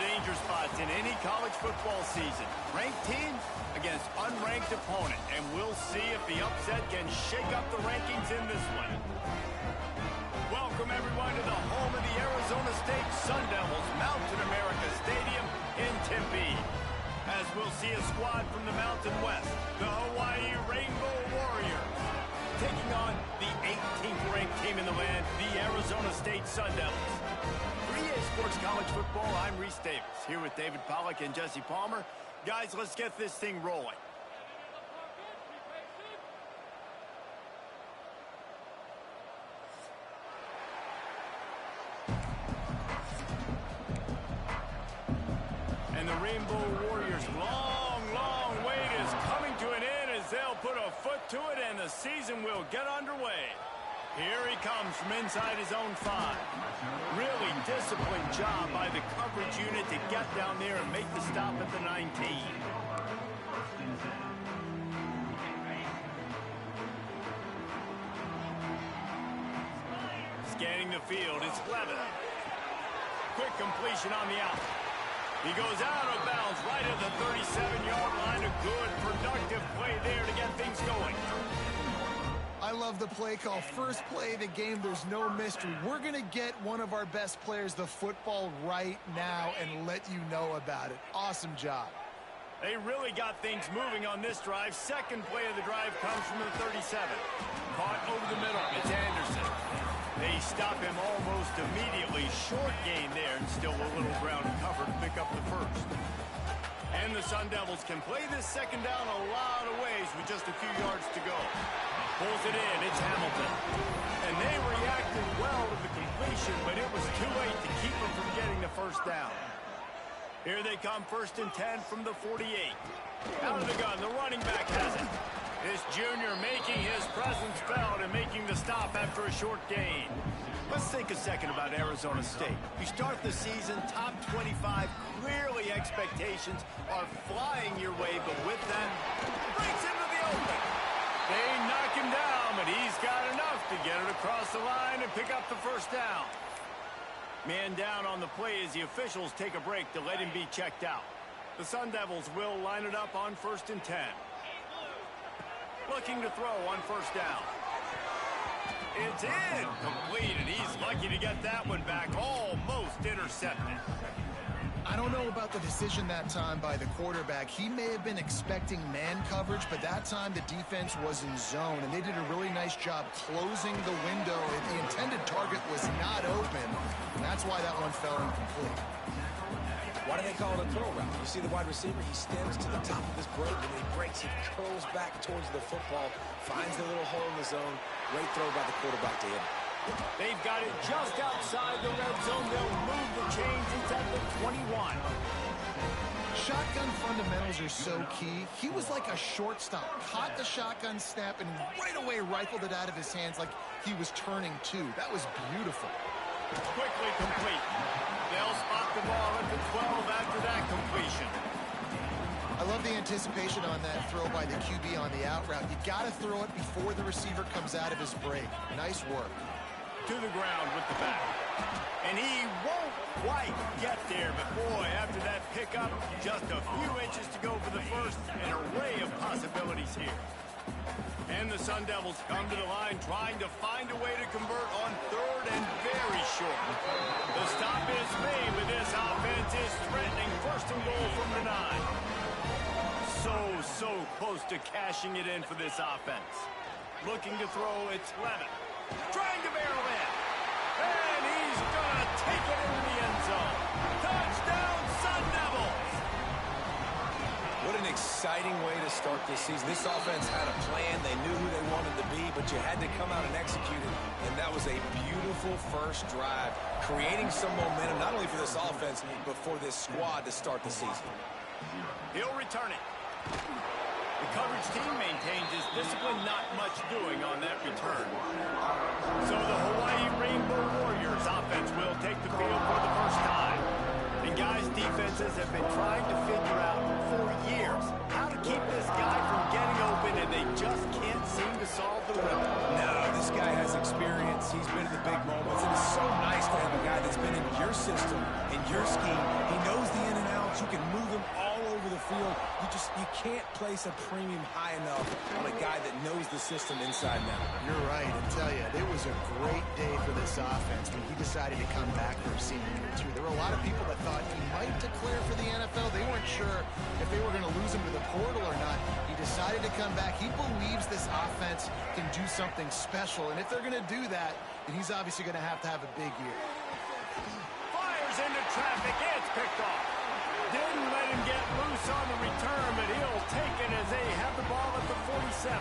danger spots in any college football season. Ranked team against unranked opponent. And we'll see if the upset can shake up the rankings in this one. Welcome, everyone, to the home of the Arizona State Sun Devils, Mountain America Stadium in Tempe. As we'll see a squad from the Mountain West, the Hawaii Rainbow Warriors, taking on the 18th ranked team in the land, the Arizona State Sun Devils. 3A Sports College Football, I'm Reese Davis, here with David Pollack and Jesse Palmer. Guys, let's get this thing rolling. And the Rainbow Warriors' long wait is coming to an end as they'll put a foot to it and the season will get underway. Here he comes from inside his own 5. Really disciplined job by the coverage unit to get down there and make the stop at the 19. Scanning the field, it's Levin. Quick completion on the out. He goes out of bounds right at the 37-yard line. A good, productive play there to get things going. I love the play call. First play of the game, there's no mystery. We're going to get one of our best players the football right now and let you know about it. Awesome job. They really got things moving on this drive. Second play of the drive comes from the 37. Caught over the middle. It's Anderson. They stop him almost immediately. Short gain there, and still a little ground cover to pick up the first. And the Sun Devils can play this second down a lot of ways with just a few yards to go. Pulls it in, it's Hamilton. And they reacted well to the completion, but it was too late to keep them from getting the first down. Here they come, 1st and 10 from the 48. Out of the gun, the running back has it. This junior making his presence felt and making the stop after a short gain. Let's think a second about Arizona State. You start the season top 25. Clearly expectations are flying your way, but with that, breaks into the open. They knock him down, but he's got enough to get it across the line and pick up the first down. Man down on the play as the officials take a break to let him be checked out. The Sun Devils will line it up on 1st and 10. Looking to throw on 1st down. It's in. Completed. He's lucky to get that one back. Almost intercepted. I don't know about the decision that time by the quarterback. He may have been expecting man coverage, but that time the defense was in zone, and they did a really nice job closing the window. The intended target was not open, and that's why that one fell incomplete. Why do they call it a throw route? You see the wide receiver, he stems to the top of his break. When he breaks, he curls back towards the football, finds the little hole in the zone. Great throw by the quarterback to him. They've got it just outside the red zone. They'll move the chains. It's at the 21. Shotgun fundamentals are so key. He was like a shortstop. Caught the shotgun snap and right away rifled it out of his hands like he was turning two. That was beautiful. Quickly complete. They'll spot the ball at the 12 after that completion. I love the anticipation on that throw by the QB on the out route. You got to throw it before the receiver comes out of his break. Nice work. To the ground with the back. And he won't quite get there, but boy, after that pickup, just a few inches to go for the first. An array of possibilities here. And the Sun Devils come to the line trying to find a way to convert on 3rd and very short. The stop is made, but this offense is threatening 1st and goal from the 9. So close to cashing it in for this offense. Looking to throw, it's Levin. Trying to barrel in. And he's going to take it into the end zone. Touchdown, Sun Devils! What an exciting way to start this season. This offense had a plan. They knew who they wanted to be, but you had to come out and execute it. And that was a beautiful first drive, creating some momentum, not only for this offense, but for this squad to start the season. He'll return it. The coverage team maintains his discipline, not much doing on that return. So the Hawaii Rainbow Warriors offense will take the field for the first time. And guys, defenses have been trying to figure out for years how to keep this guy from getting open, and they just can't seem to solve the riddle. No, this guy has experience. He's been in the big moments. And it's so nice to have a guy that's been in your your system, in your scheme. He knows the in and outs. You can move him all over the field. You can't place a premium high enough on a guy that knows the system inside and out. You're right. I tell you, it was a great day for this offense when he decided to come back for senior year too. There were a lot of people that thought he might declare for the NFL. They weren't sure if they were going to lose him to the portal or not. He decided to come back. He believes this offense can do something special, and if they're going to do that, then he's obviously going to have a big year. Fires into traffic. It's picked off. Didn't let him get loose on the return, but he'll take it as they have the ball at the 47.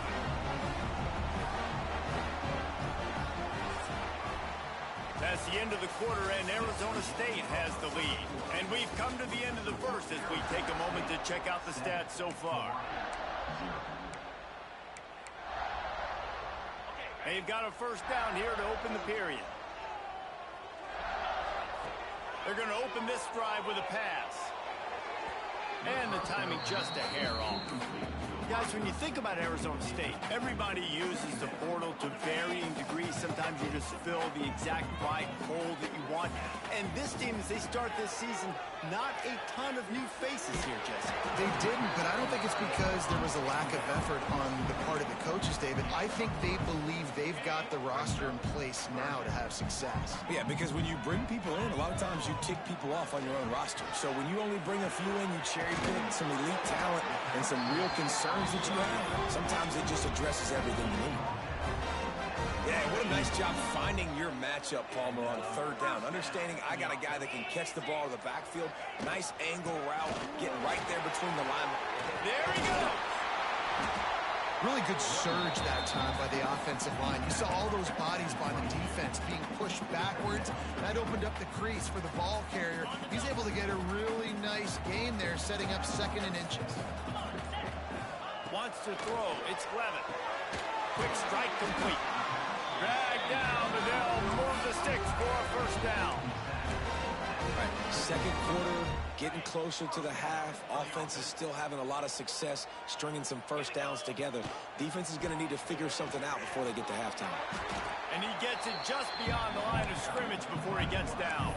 That's the end of the quarter, and Arizona State has the lead. And we've come to the end of the first as we take a moment to check out the stats so far. They've got a first down here to open the period. They're going to open this drive with a pass. And the timing just a hair off. Guys, when you think about Arizona State, everybody uses the portal to varying degrees. Sometimes you just fill the exact right hole that you want. And this team, as they start this season, not a ton of new faces here, Jesse. They didn't, but I don't think it's because there was a lack of effort on the part of the coaches, David. I think they believe they've got the roster in place now to have success. Yeah, because when you bring people in, a lot of times you tick people off on your own roster. So when you only bring a few in, you cherry pick some elite talent and some real concerns that you have, sometimes it just addresses everything you need. Yeah, what a nice job finding your matchup, Palmer, on third down. Understanding I got a guy that can catch the ball to the backfield. Nice angle route, getting right there between the linemen. There he goes. Really good surge that time by the offensive line. You saw all those bodies by the defense being pushed backwards. That opened up the crease for the ball carrier. He's able to get a really nice gain there, setting up second and inches. Wants to throw. It's Levin. Quick strike complete. Drag down, but they'll move the sticks for a first down. All right, second quarter, getting closer to the half. Offense is still having a lot of success stringing some first downs together. Defense is going to need to figure something out before they get to halftime. And he gets it just beyond the line of scrimmage before he gets down.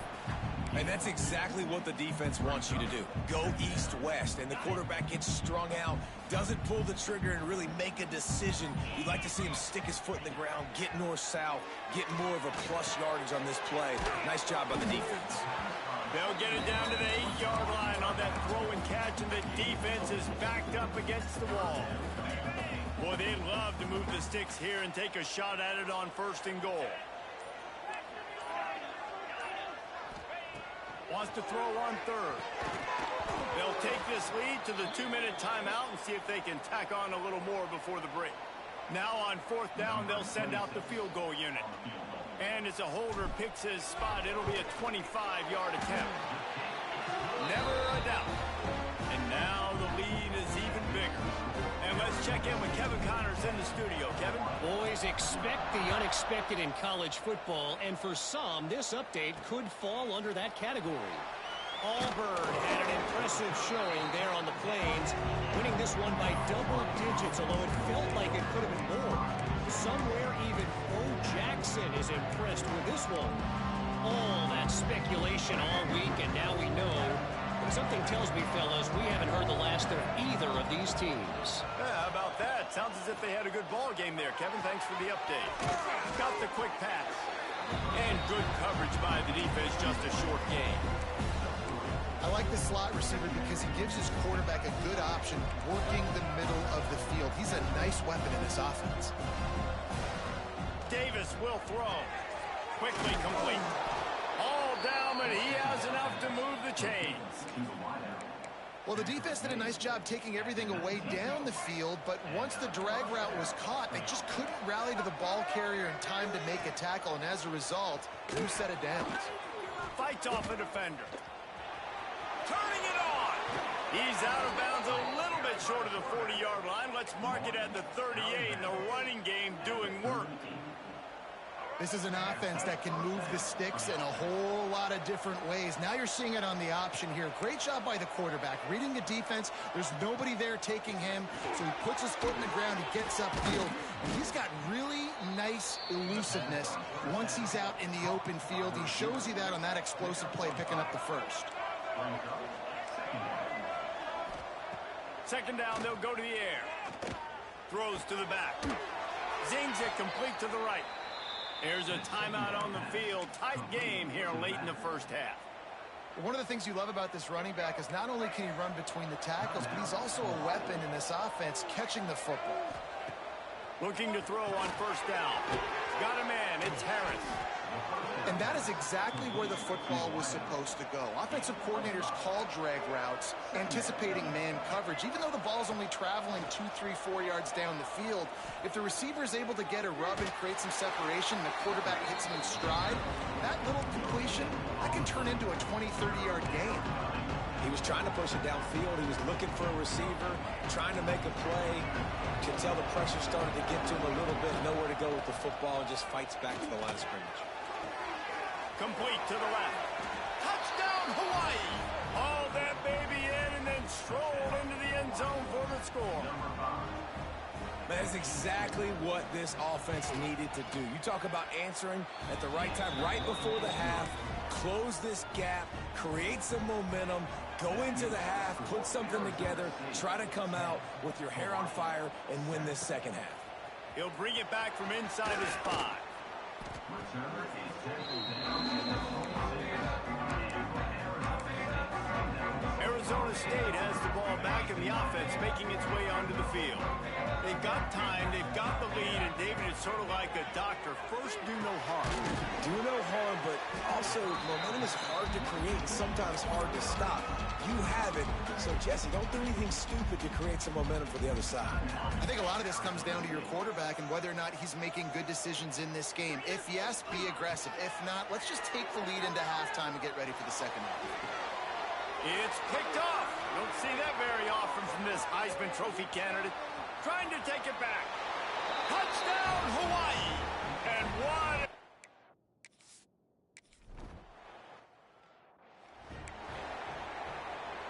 And that's exactly what the defense wants you to do. Go east-west, and the quarterback gets strung out, doesn't pull the trigger and really make a decision. You'd like to see him stick his foot in the ground, get north-south, get more of a plus yardage on this play. Nice job by the defense. They'll get it down to the 8-yard line on that throw and catch, and the defense is backed up against the wall. Boy, they'd love to move the sticks here and take a shot at it on first and goal. Wants to throw on third. They'll take this lead to the 2-minute timeout and see if they can tack on a little more before the break. Now on fourth down, they'll send out the field goal unit. And as a holder picks his spot, it'll be a 25-yard attempt. Never a doubt. And now the lead is even bigger. And let's check in with Kevin Connors in the studio. Kevin? Boys, expect the unexpected in college football, and for some, this update could fall under that category. Auburn had an impressive showing there on the Plains, winning this one by double digits, although it felt like it could have been more. Somewhere even Bo Jackson is impressed with this one. All that speculation all week, and now we know. Something tells me, fellas, we haven't heard the last of either of these teams. Yeah, how about that? Sounds as if they had a good ball game there, Kevin. Thanks for the update. Got the quick pass. And good coverage by the defense, just a short gain. I like the slot receiver because he gives his quarterback a good option working the middle of the field. He's a nice weapon in this offense. Davis will throw. Quickly complete. All down, but he has enough to move the chains. Well, the defense did a nice job taking everything away down the field, but once the drag route was caught, they just couldn't rally to the ball carrier in time to make a tackle, and as a result, new set of downs. Fights off a defender. Turning it on. He's out of bounds a little bit short of the 40-yard line. Let's mark it at the 38, and the running game doing work. This is an offense that can move the sticks in a whole lot of different ways. Now you're seeing it on the option here. Great job by the quarterback. Reading the defense, there's nobody there taking him, so he puts his foot in the ground, he gets upfield. He's got really nice elusiveness once he's out in the open field. He shows you that on that explosive play, picking up the first. Second down, they'll go to the air. Throws to the back. Zings it complete to the right. There's a timeout on the field. Tight game here late in the first half. One of the things you love about this running back is not only can he run between the tackles, but he's also a weapon in this offense, catching the football. Looking to throw on first down. Got a man. It's Harris. And that is exactly where the football was supposed to go. Offensive coordinators call drag routes, anticipating man coverage. Even though the ball's only traveling 2, 3, 4 yards down the field, if the receiver is able to get a rub and create some separation, and the quarterback hits him in stride, that little completion, that can turn into a 20, 30-yard gain. He was trying to push it downfield. He was looking for a receiver, trying to make a play. You can tell the pressure started to get to him a little bit, nowhere to go with the football, and just fights back to the line of scrimmage. Complete to the left. Touchdown, Hawaii! Hauled that baby in and then strolled into the end zone for the score. That's exactly what this offense needed to do. You talk about answering at the right time, right before the half, close this gap, create some momentum, go into the half, put something together, try to come out with your hair on fire and win this second half. He'll bring it back from inside his 5. Arizona State has the ball back in the offense, making its way onto the field. They've got time, they've got the lead, and David, it's sort of like a doctor. First, do no harm. Do no harm, but also momentum is hard to create and sometimes hard to stop. You have it, so Jesse, don't do anything stupid to create some momentum for the other side. I think a lot of this comes down to your quarterback and whether or not he's making good decisions in this game. If yes, be aggressive. If not, let's just take the lead into halftime and get ready for the second half. It's picked off. Don't see that very often from this Heisman Trophy candidate. Trying to take it back. Touchdown, Hawaii! And one.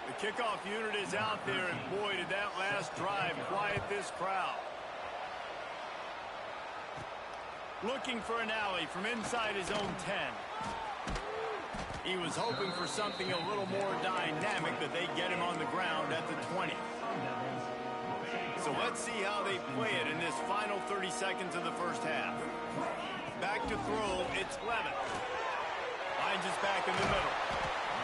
The kickoff unit is out there, and boy, did that last drive quiet this crowd. Looking for an alley from inside his own 10. He was hoping for something a little more dynamic, but they get him on the ground at the 20. So let's see how they play it in this final 30 seconds of the first half. Back to throw, it's Levitt. Finds his back in the middle.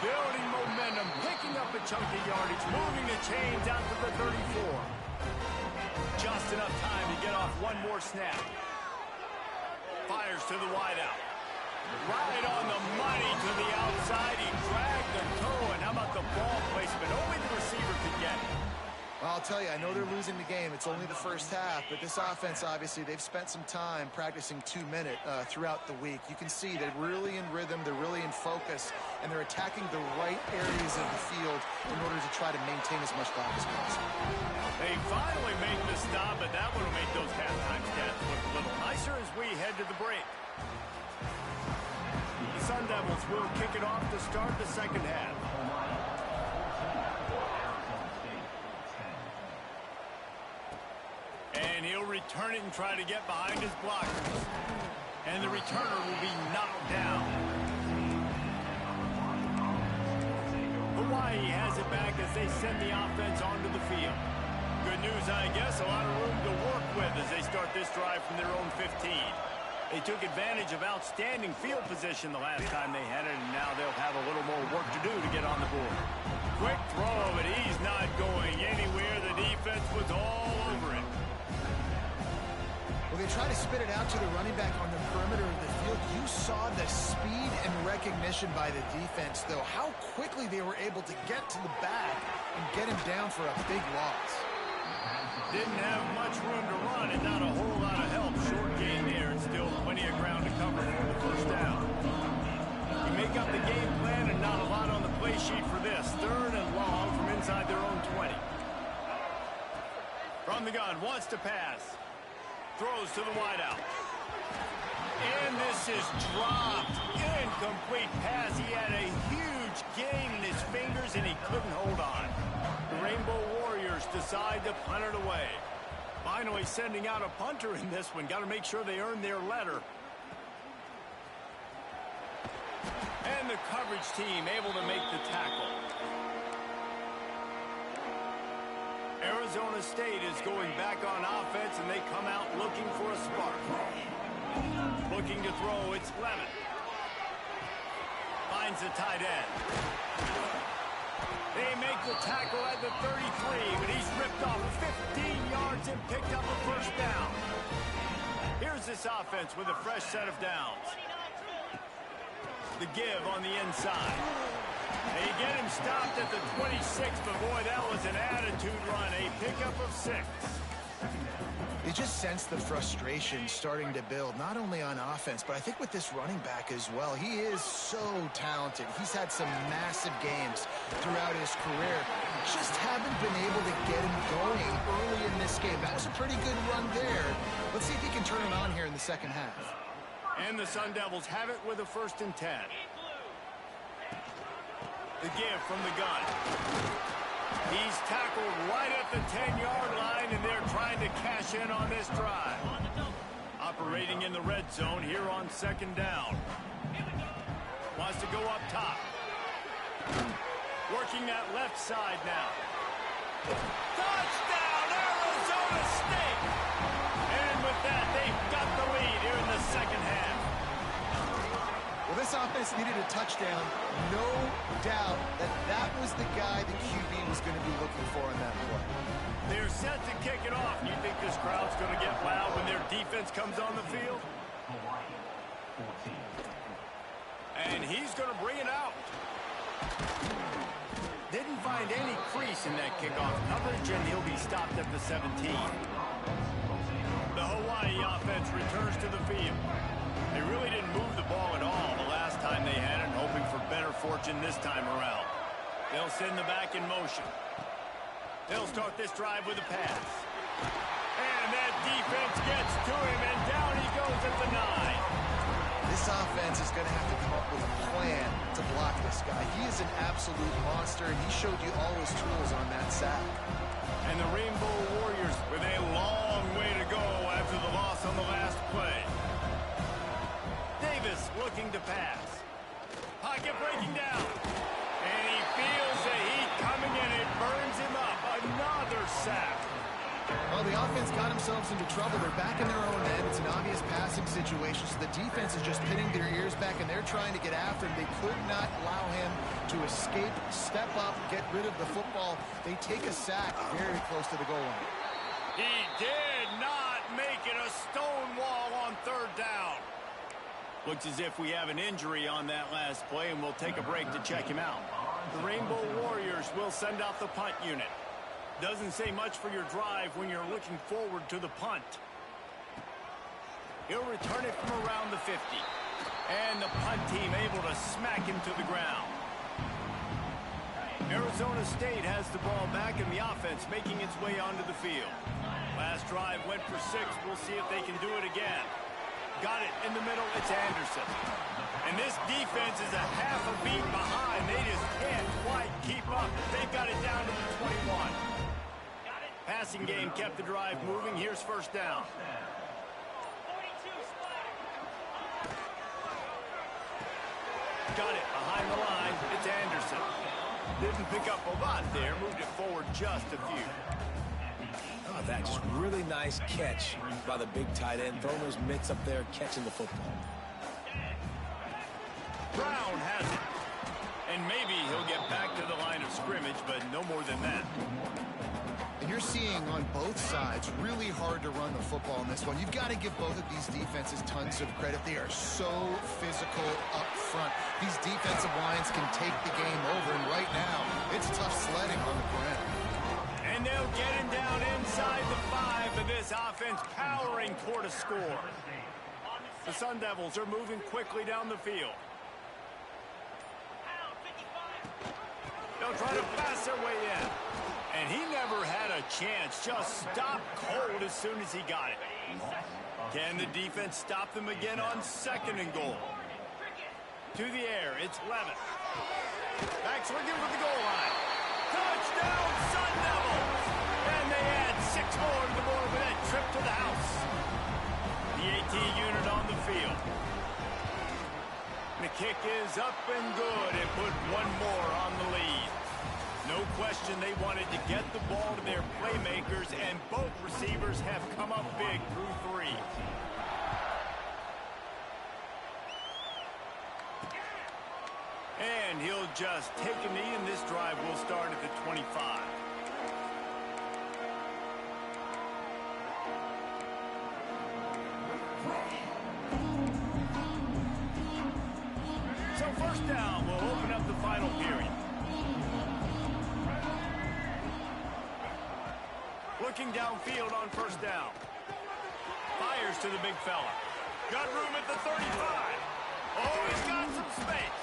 Building momentum, picking up a chunk of yardage, moving the chains out to the 34. Just enough time to get off one more snap. Fires to the wideout. Right on the money to the outside. He dragged the toe, and how about the ball placement? Only the receiver could get it. Well, I'll tell you, I know they're losing the game. It's only the first half, but this offense, obviously, they've spent some time practicing 2-minute throughout the week. You can see they're really in rhythm, they're really in focus, and they're attacking the right areas of the field in order to try to maintain as much clock as possible. They finally make the stop, but that one will make those halftime stats look a little nicer as we head to the break. The Sun Devils will kick it off to start the second half. And he'll return it and try to get behind his blockers. And the returner will be knocked down. Hawaii has it back as they send the offense onto the field. Good news, I guess, a lot of room to work with as they start this drive from their own 15. They took advantage of outstanding field position the last time they had it, and now they'll have a little more work to do to get on the board. Quick throw, but he's not going anywhere. The defense was all over it. Well, they try to spit it out to the running back on the perimeter of the field. You saw the speed and recognition by the defense, though. How quickly they were able to get to the back and get him down for a big loss. Didn't have much room to run and not a whole lot of help. Short gain there and still plenty of ground to cover for the first down. You make up the game plan and not a lot on the play sheet for this. Third and long from inside their own 20. From the gun, wants to pass. Throws to the wideout. And this is dropped. Incomplete pass. He had a huge gain in his fingers, and he couldn't hold on. The Rainbow Warriors decide to punt it away. Finally sending out a punter in this one. Got to make sure they earn their letter. And the coverage team able to make the tackle. Arizona State is going back on offense, and they come out looking for a spark. Looking to throw, it's Levin. Finds the tight end. They make the tackle at the 33, but he's ripped off 15 yards and picked up a first down. Here's this offense with a fresh set of downs. The give on the inside. They get him stopped at the 26, but boy, that was an attitude run. A pickup of 6. You just sense the frustration starting to build, not only on offense, but I think with this running back as well. He is so talented. He's had some massive games throughout his career. Just haven't been able to get him going early in this game. That was a pretty good run there. Let's see if he can turn it on here in the second half. And the Sun Devils have it with a 1st and 10. The give from the gun. He's tackled right at the 10-yard line, and they're trying to cash in on this drive. Operating in the red zone here on 2nd down. Wants to go up top. Working that left side now. Touchdown, Arizona State! And with that, they've got the lead here in the second half. Well, this offense needed a touchdown. No doubt that was the guy the QB was going to be looking for in that play. They're set to kick it off. You think this crowd's going to get loud when their defense comes on the field? And he's going to bring it out. Didn't find any crease in that kickoff coverage, and he'll be stopped at the 17. The Hawaii offense returns to the field. They really didn't move the ball at all the last time they had it, hoping for better fortune this time around. They'll send the back in motion. They'll start this drive with a pass. And that defense gets to him, and down he goes at the 9. This offense is going to have to come up with a plan to block this guy. He is an absolute monster, and he showed you all his tools on that sack. And the Rainbow Warriors with a long way to go after the loss on the last play. Davis looking to pass. Pocket breaking down. And he feels the heat coming in. It burns him up. Another sack. Well, the offense got themselves into trouble. They're back in their own end. It's an obvious passing situation, so the defense is just pinning their ears back, and they're trying to get after him. They could not allow him to escape, step up, get rid of the football. They take a sack very close to the goal line. He did not make it. A stone wall on 3rd down. Looks as if we have an injury on that last play, and we'll take a break to check him out. The Rainbow Warriors will send out the punt unit. Doesn't say much for your drive when you're looking forward to the punt. He'll return it from around the 50. And the punt team able to smack him to the ground. Arizona State has the ball back, and the offense making its way onto the field. Last drive went for 6. We'll see if they can do it again. Got it in the middle. It's Anderson. And this defense is a half a beat behind. They just can't quite keep up. They've got it down to the 21. Passing game kept the drive moving. Here's 1st down. Got it behind the line. It's Anderson. Didn't pick up a lot there. Moved it forward just a few. Oh, that just really nice catch by the big tight end. Throwing those mitts up there, catching the football. Brown has it. And maybe he'll get back to the line of scrimmage, but no more than that. And you're seeing on both sides really hard to run the football in this one. You've got to give both of these defenses tons of credit. They are so physical up front. These defensive lines can take the game over, and right now, it's tough sledding on the ground. And they'll get him down inside the 5, and this offense powering toward a score. The Sun Devils are moving quickly down the field. They'll try to pass their way in. And he never had a chance. Just stopped cold as soon as he got it. Can the defense stop them again on 2nd and goal? To the air, it's Levitt. Back swinging for the goal line. Touchdown, Sun Devils! And they add 6 more to the board with that trip to the house. The AT unit on the field. The kick is up and good and put 1 more on the lead. No question they wanted to get the ball to their playmakers, and both receivers have come up big through 3. And he'll just take a knee, and this drive will start at the 25. So 1st down will open up the final period. Looking downfield on 1st down. Fires to the big fella. Got room at the 35. Oh, he's got some space.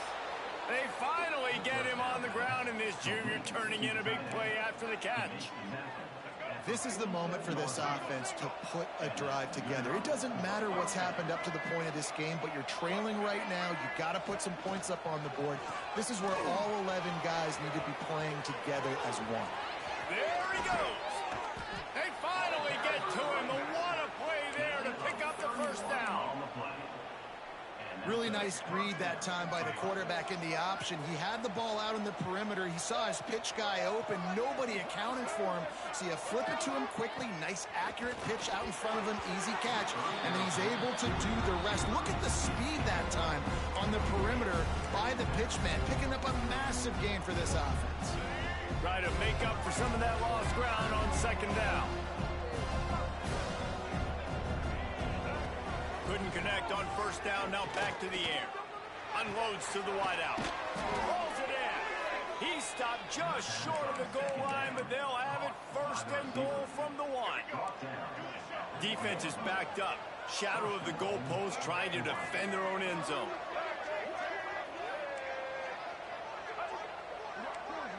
They finally get him on the ground, and this junior turning in a big play after the catch. This is the moment for this offense to put a drive together. It doesn't matter what's happened up to the point of this game, but you're trailing right now. You've got to put some points up on the board. This is where all 11 guys need to be playing together as one. There he goes. They finally get to him. What a play there to pick up the 1st down. Really nice read that time by the quarterback in the option. He had the ball out in the perimeter. He saw his pitch guy open. Nobody accounted for him. So you flip it to him quickly. Nice, accurate pitch out in front of him. Easy catch. And then he's able to do the rest. Look at the speed that time on the perimeter by the pitchman, picking up a massive gain for this offense. Try to make up for some of that lost ground on 2nd down. Couldn't connect on 1st down. Now back to the air. Unloads to the wideout. Rolls it in. He stopped just short of the goal line, but they'll have it 1st and goal from the 1. Defense is backed up. Shadow of the goalpost, trying to defend their own end zone.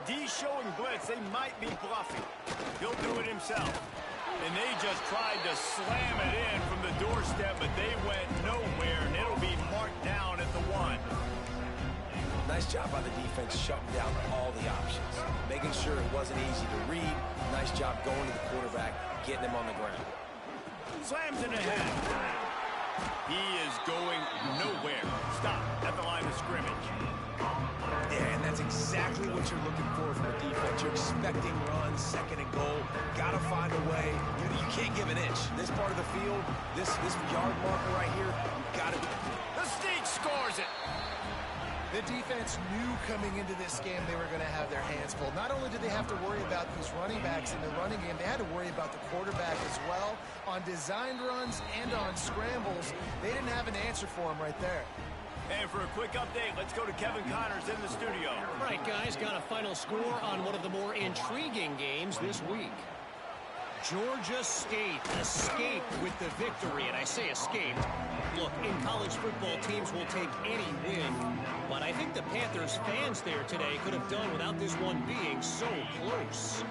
D showing blitz. They might be bluffing. He'll do it himself. And they just tried to slam it in from the doorstep, but they went nowhere, and it'll be marked down at the 1. Nice job by the defense shutting down all the options, making sure it wasn't easy to read. Nice job going to the quarterback, getting him on the ground. Slams it ahead. He is going nowhere. Stop at the line of scrimmage. Yeah, and that's exactly what you're looking for from the defense. You're expecting runs, 2nd and goal. Got to find a way. You can't give an inch. This part of the field, this yard marker right here, you've got to. The Sneak scores it. The defense knew coming into this game they were going to have their hands full. Not only did they have to worry about these running backs in the running game, they had to worry about the quarterback as well. On designed runs and on scrambles, they didn't have an answer for him right there. And for a quick update, let's go to Kevin Connors in the studio. Right, guys, got a final score on one of the more intriguing games this week. Georgia State escaped with the victory, and I say escaped. Look, in college football, teams will take any win, but I think the Panthers fans there today could have done without this one being so close.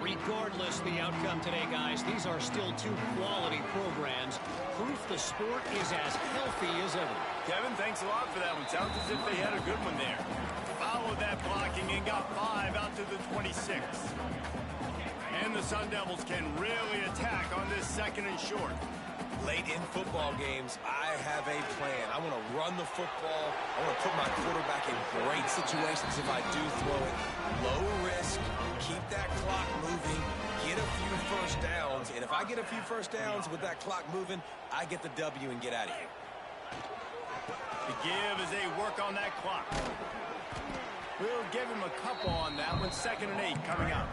Regardless the outcome today, guys, these are still 2 quality programs. Proof the sport is as healthy as ever. Kevin, thanks a lot for that one. Sounds as if they had a good one there. Followed that blocking and got 5 out to the 26. And the Sun Devils can really attack on this 2nd and short. Late in football games, I have a plan. I want to run the football. I want to put my quarterback in great situations if I do throw it. Low risk, keep that clock moving, get a few 1st downs. And if I get a few 1st downs with that clock moving, I get the W and get out of here. The give as they work on that clock. We'll give him a couple on that one. 2nd and 8 coming up.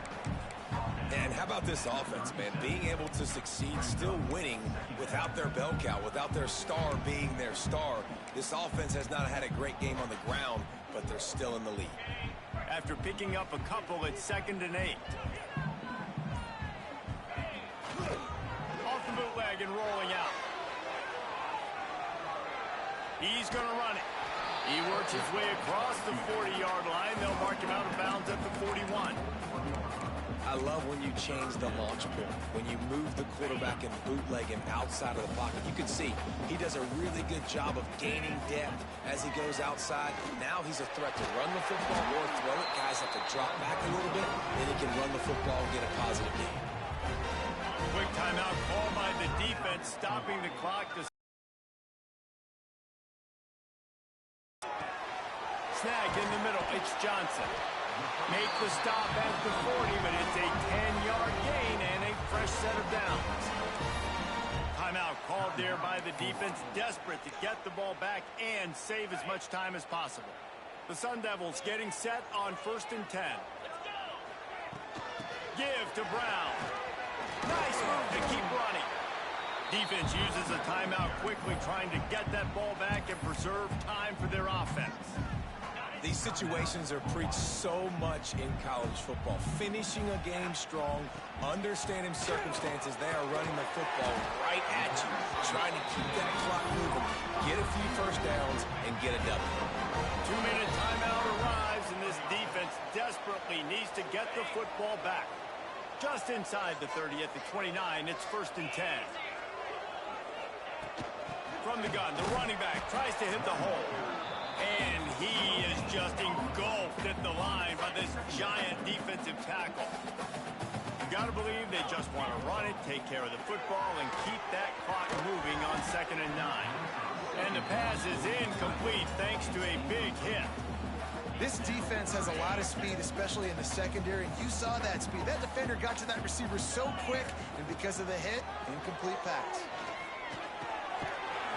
And how about this offense, man? Being able to succeed, still winning without their bell cow, without their star being their star. This offense has not had a great game on the ground, but they're still in the lead. After picking up a couple, it's 2nd and 8. Off the bootleg and rolling out. He's going to run it. He works his way across the 40-yard line. They'll mark him out of bounds at the 41. I love when you change the launch point, when you move the quarterback and bootleg him outside of the pocket. You can see he does a really good job of gaining depth as he goes outside. Now he's a threat to run the football or throw it. Guys have to drop back a little bit, then he can run the football and get a positive gain. Quick timeout called by the defense, stopping the clock to snag in the middle. It's Johnson. Make the stop at the 40, but it's a 10-yard gain and a fresh set of downs. Timeout called there by the defense, desperate to get the ball back and save as much time as possible. The Sun Devils getting set on 1st and 10. Give to Brown. Nice move to keep running. Defense uses a timeout quickly, trying to get that ball back and preserve time for their offense. These situations are preached so much in college football. Finishing a game strong, understanding circumstances. They are running the football right at you, trying to keep that clock moving, get a few first downs, and get a W. 2-minute timeout arrives, and this defense desperately needs to get the football back. Just inside the 30 at the 29, it's 1st and 10. From the gun, the running back tries to hit the hole. And he is just engulfed at the line by this giant defensive tackle. You got to believe they just want to run it, take care of the football, and keep that clock moving on 2nd and 9. And the pass is incomplete thanks to a big hit. This defense has a lot of speed, especially in the secondary, and you saw that speed. That defender got to that receiver so quick, and because of the hit, incomplete pass.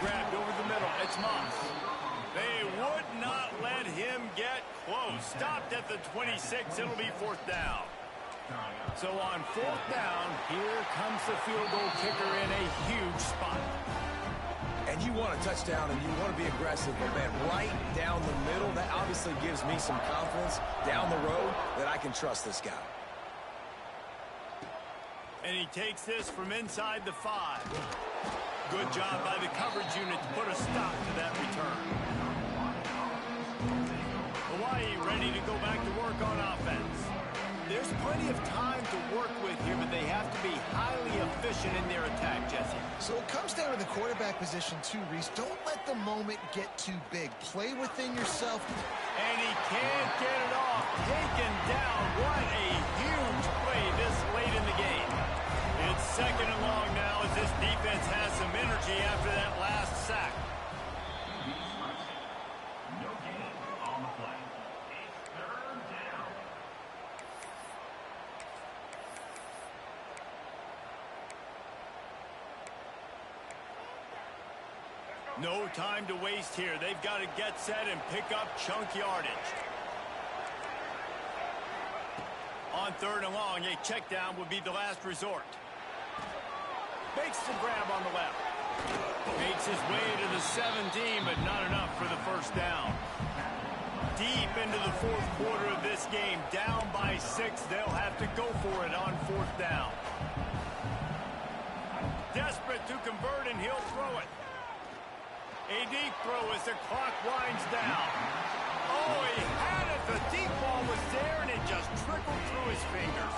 Grabbed over the middle. It's Moss. They would not let him get close. Stopped at the 26. It'll be 4th down. So on 4th down, here comes the field goal kicker in a huge spot. And you want a touchdown and you want to be aggressive, but man, right down the middle, that obviously gives me some confidence down the road that I can trust this guy. And he takes this from inside the 5. Good job by the coverage unit to put a stop to that return. Hawaii ready to go back to work on offense. There's plenty of time to work with here, but they have to be highly efficient in their attack, Jesse. So it comes down to the quarterback position too, Reese. Don't let the moment get too big. Play within yourself. And he can't get it off. Taken down. What a huge play this late in the game. It's 2nd and long now as this defense has some energy after that last sack. No time to waste here. They've got to get set and pick up chunk yardage. On 3rd and long, a check down would be the last resort. Makes the grab on the left. Makes his way to the 17, but not enough for the 1st down. Deep into the 4th quarter of this game, down by 6. They'll have to go for it on 4th down. Desperate to convert, and he'll throw it. A deep throw as the clock winds down. Oh, he had it. The deep ball was there, and it just trickled through his fingers.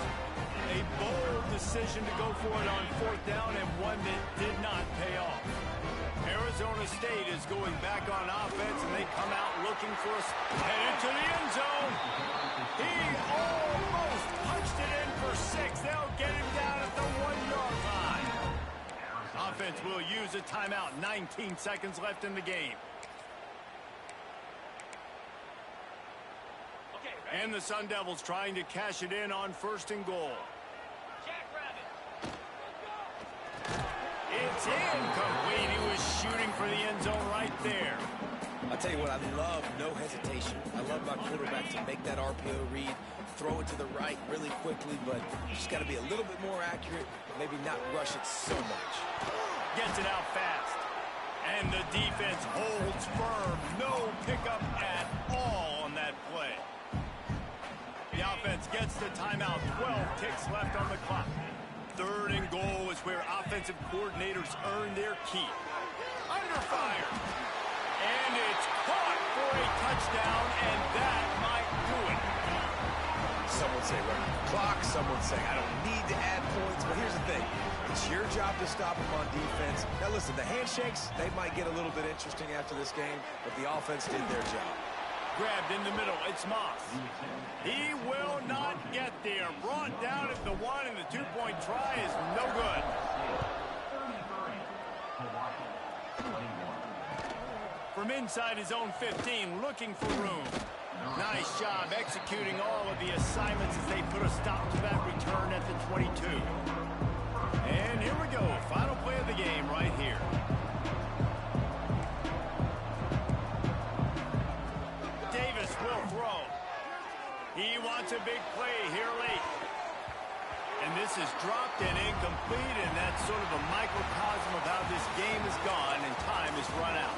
A bold decision to go for it on 4th down, and one that did not pay off. Arizona State is going back on offense, and they come out looking for us. Headed to the end zone. He almost punched it in for 6. They'll get him down at the 1-yard line. Offense will use a timeout. 19 seconds left in the game. And the Sun Devils trying to cash it in on 1st and goal. It's incomplete. He was shooting for the end zone right there. I'll tell you what, I love no hesitation. I love my quarterback to make that RPO read, throw it to the right really quickly, but just got to be a little bit more accurate, maybe not rush it so much. Gets it out fast. And the defense holds firm. No pickup at all on that play. The offense gets the timeout. 12 ticks left on the clock. 3rd and goal is where offensive coordinators earn their keep. Under fire. And it's caught for a touchdown, and that might do it. Some would say running the clock. Some would say I don't need to add points. But here's the thing. It's your job to stop them on defense. Now, listen, the handshakes, they might get a little bit interesting after this game, but the offense did their job. Grabbed in the middle. It's Moss. He will not get there. Brought down at the one, and the two-point try is no good. From inside his own 15, looking for room. Nice job executing all of the assignments as they put a stop to that return at the 22. And here we go. Final play of the game right here. Davis will throw. He wants a big play here late. And this is dropped and incomplete, and that's sort of a microcosm of how this game has gone, and time has run out.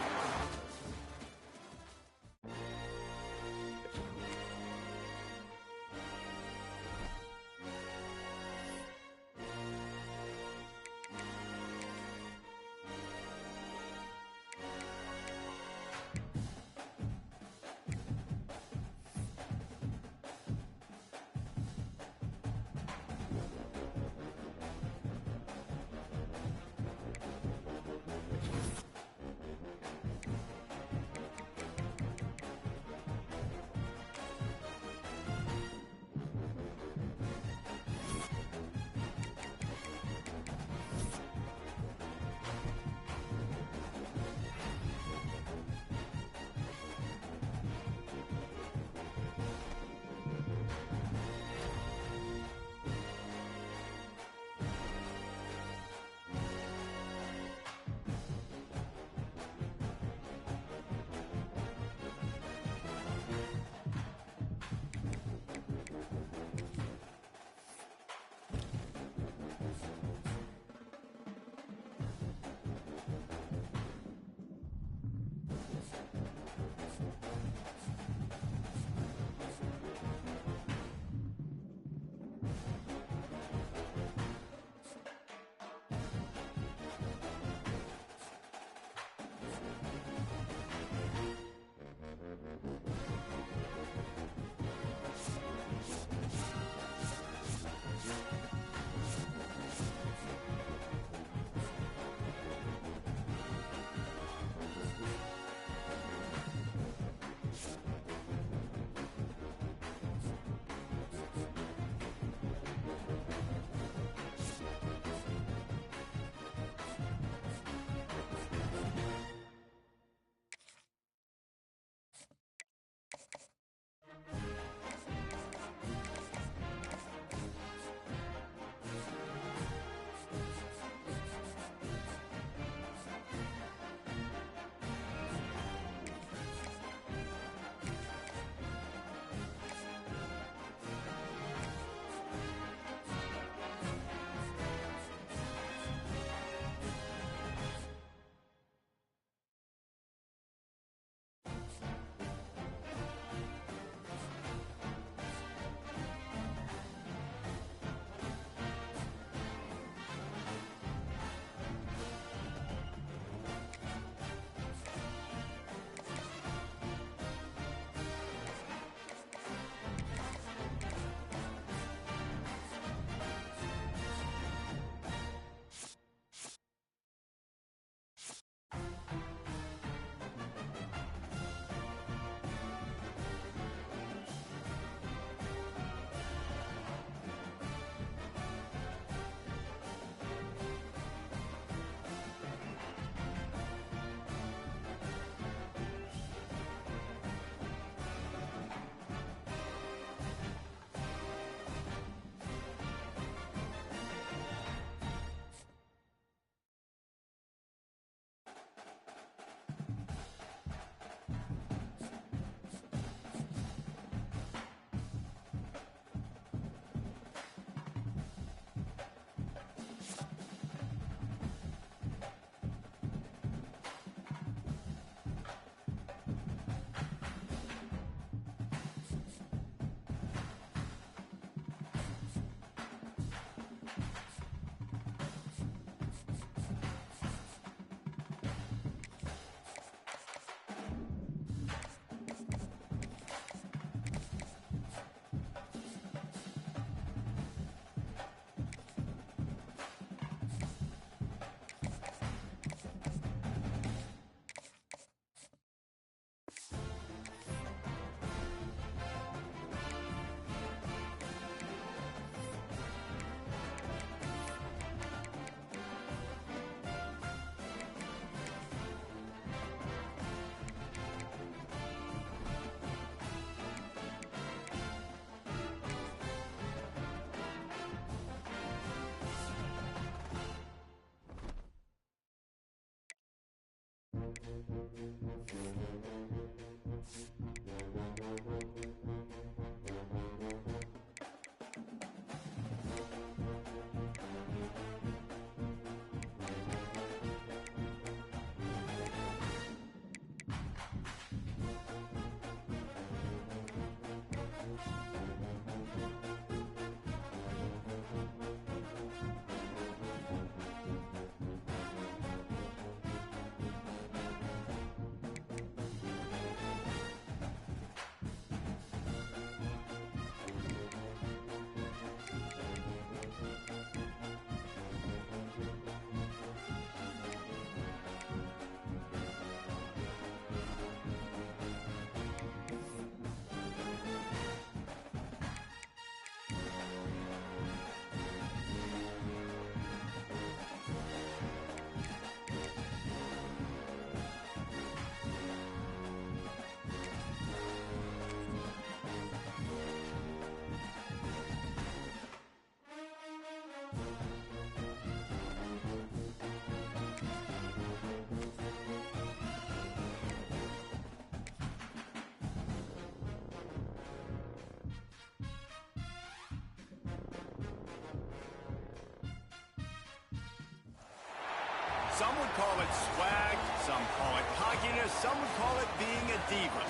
Some would call it swag, some call it cockiness, some would call it being a diva.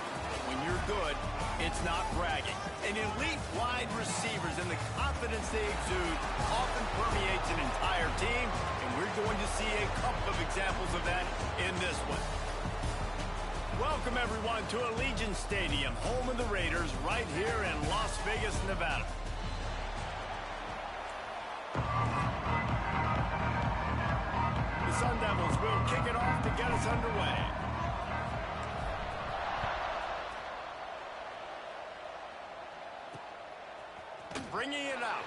When you're good, it's not bragging. And elite wide receivers and the confidence they exude often permeates an entire team, and we're going to see a couple of examples of that in this one. Welcome, everyone, to Allegiant Stadium, home of the Raiders, right here in Las Vegas, Nevada. Sun Devils will kick it off to get us underway. Bringing it out.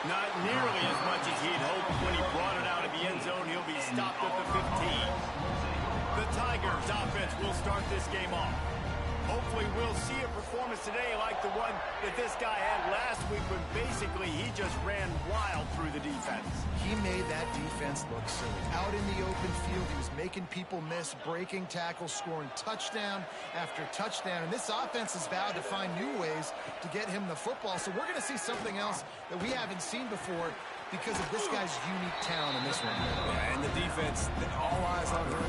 Not nearly as much as he'd hoped when he brought it out of the end zone. He'll be stopped at the 15. The Tigers offense will start this game off. Hopefully we'll see a performance today like the one that this guy had last week when basically he just ran wild through the defense. He made that defense look silly. Out in the open field, he was making people miss, breaking tackles, scoring touchdown after touchdown. And this offense has vowed to find new ways to get him the football. So we're going to see something else that we haven't seen before because of this guy's unique talent in this one. Yeah, and the defense, all eyes on him.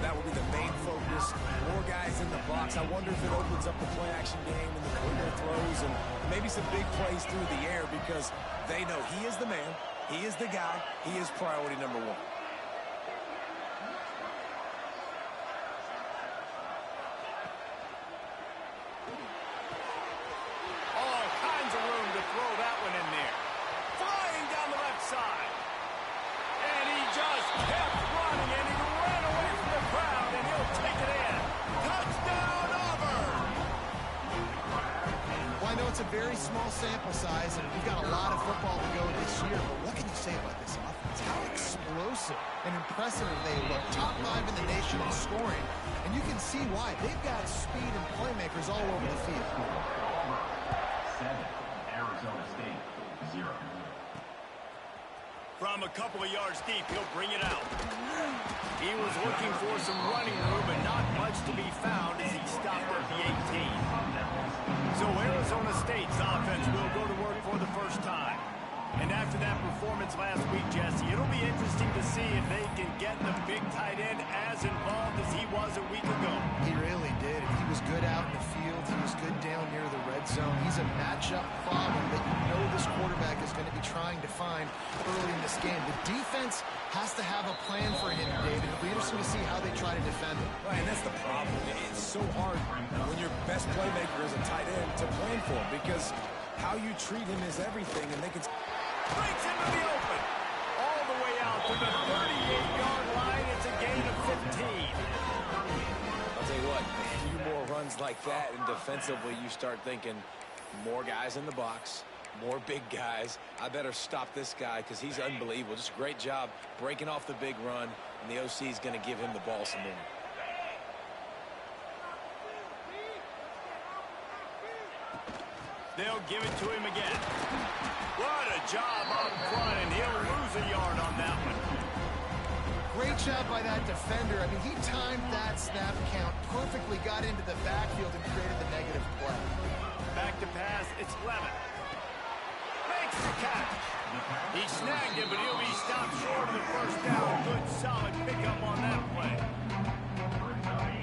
That will be the main focus. More guys in the box. I wonder if it opens up the play-action game and the corner throws and maybe some big plays through the air because they know he is the man, he is the guy, he is priority number one. All kinds of room to throw that one in there. Flying down the left side. And he just kept running, and he ran away from the crowd, and he'll take it in. Touchdown, Auburn! Well, I know it's a very small sample size, and we've got a lot of football to go this year, but what can you say about this offense? How explosive and impressive they look. Top 5 in the nation in scoring, and you can see why. They've got speed and playmakers all over the field. 7, Arizona State, 0. From a couple of yards deep, he'll bring it out. He was looking for some running room, and not much to be found as he stopped at the 18. So Arizona State's offense will go to work for the first time. And after that performance last week, Jesse, it'll be interesting to see if they can get the big tight end as involved as he was a week ago. He really did. He was good out in the field. He was good down near the red zone. He's a matchup problem that you know this quarterback is going to be trying to find early in this game. The defense has to have a plan for him, David. It'll be interesting to see how they try to defend him. Right, and that's the problem. It's so hard when your best playmaker is a tight end to plan for him because how you treat him is everything, and they can... Breaks into the open. All the way out to the 38-yard line. It's a gain of 15. I'll tell you what, a few more runs like that, and defensively you start thinking more guys in the box, more big guys. I better stop this guy because he's unbelievable. Just a great job breaking off the big run, and the OC is going to give him the ball some more. They'll give it to him again. What a job up front, and he'll lose a yard on that one. great job by that defender. I mean, he timed that snap count perfectly, got into the backfield and created the negative play. Back to pass, it's Lemon. Makes the catch. He snagged it, but he'll be stopped short of the first down. Good, solid pickup on that play.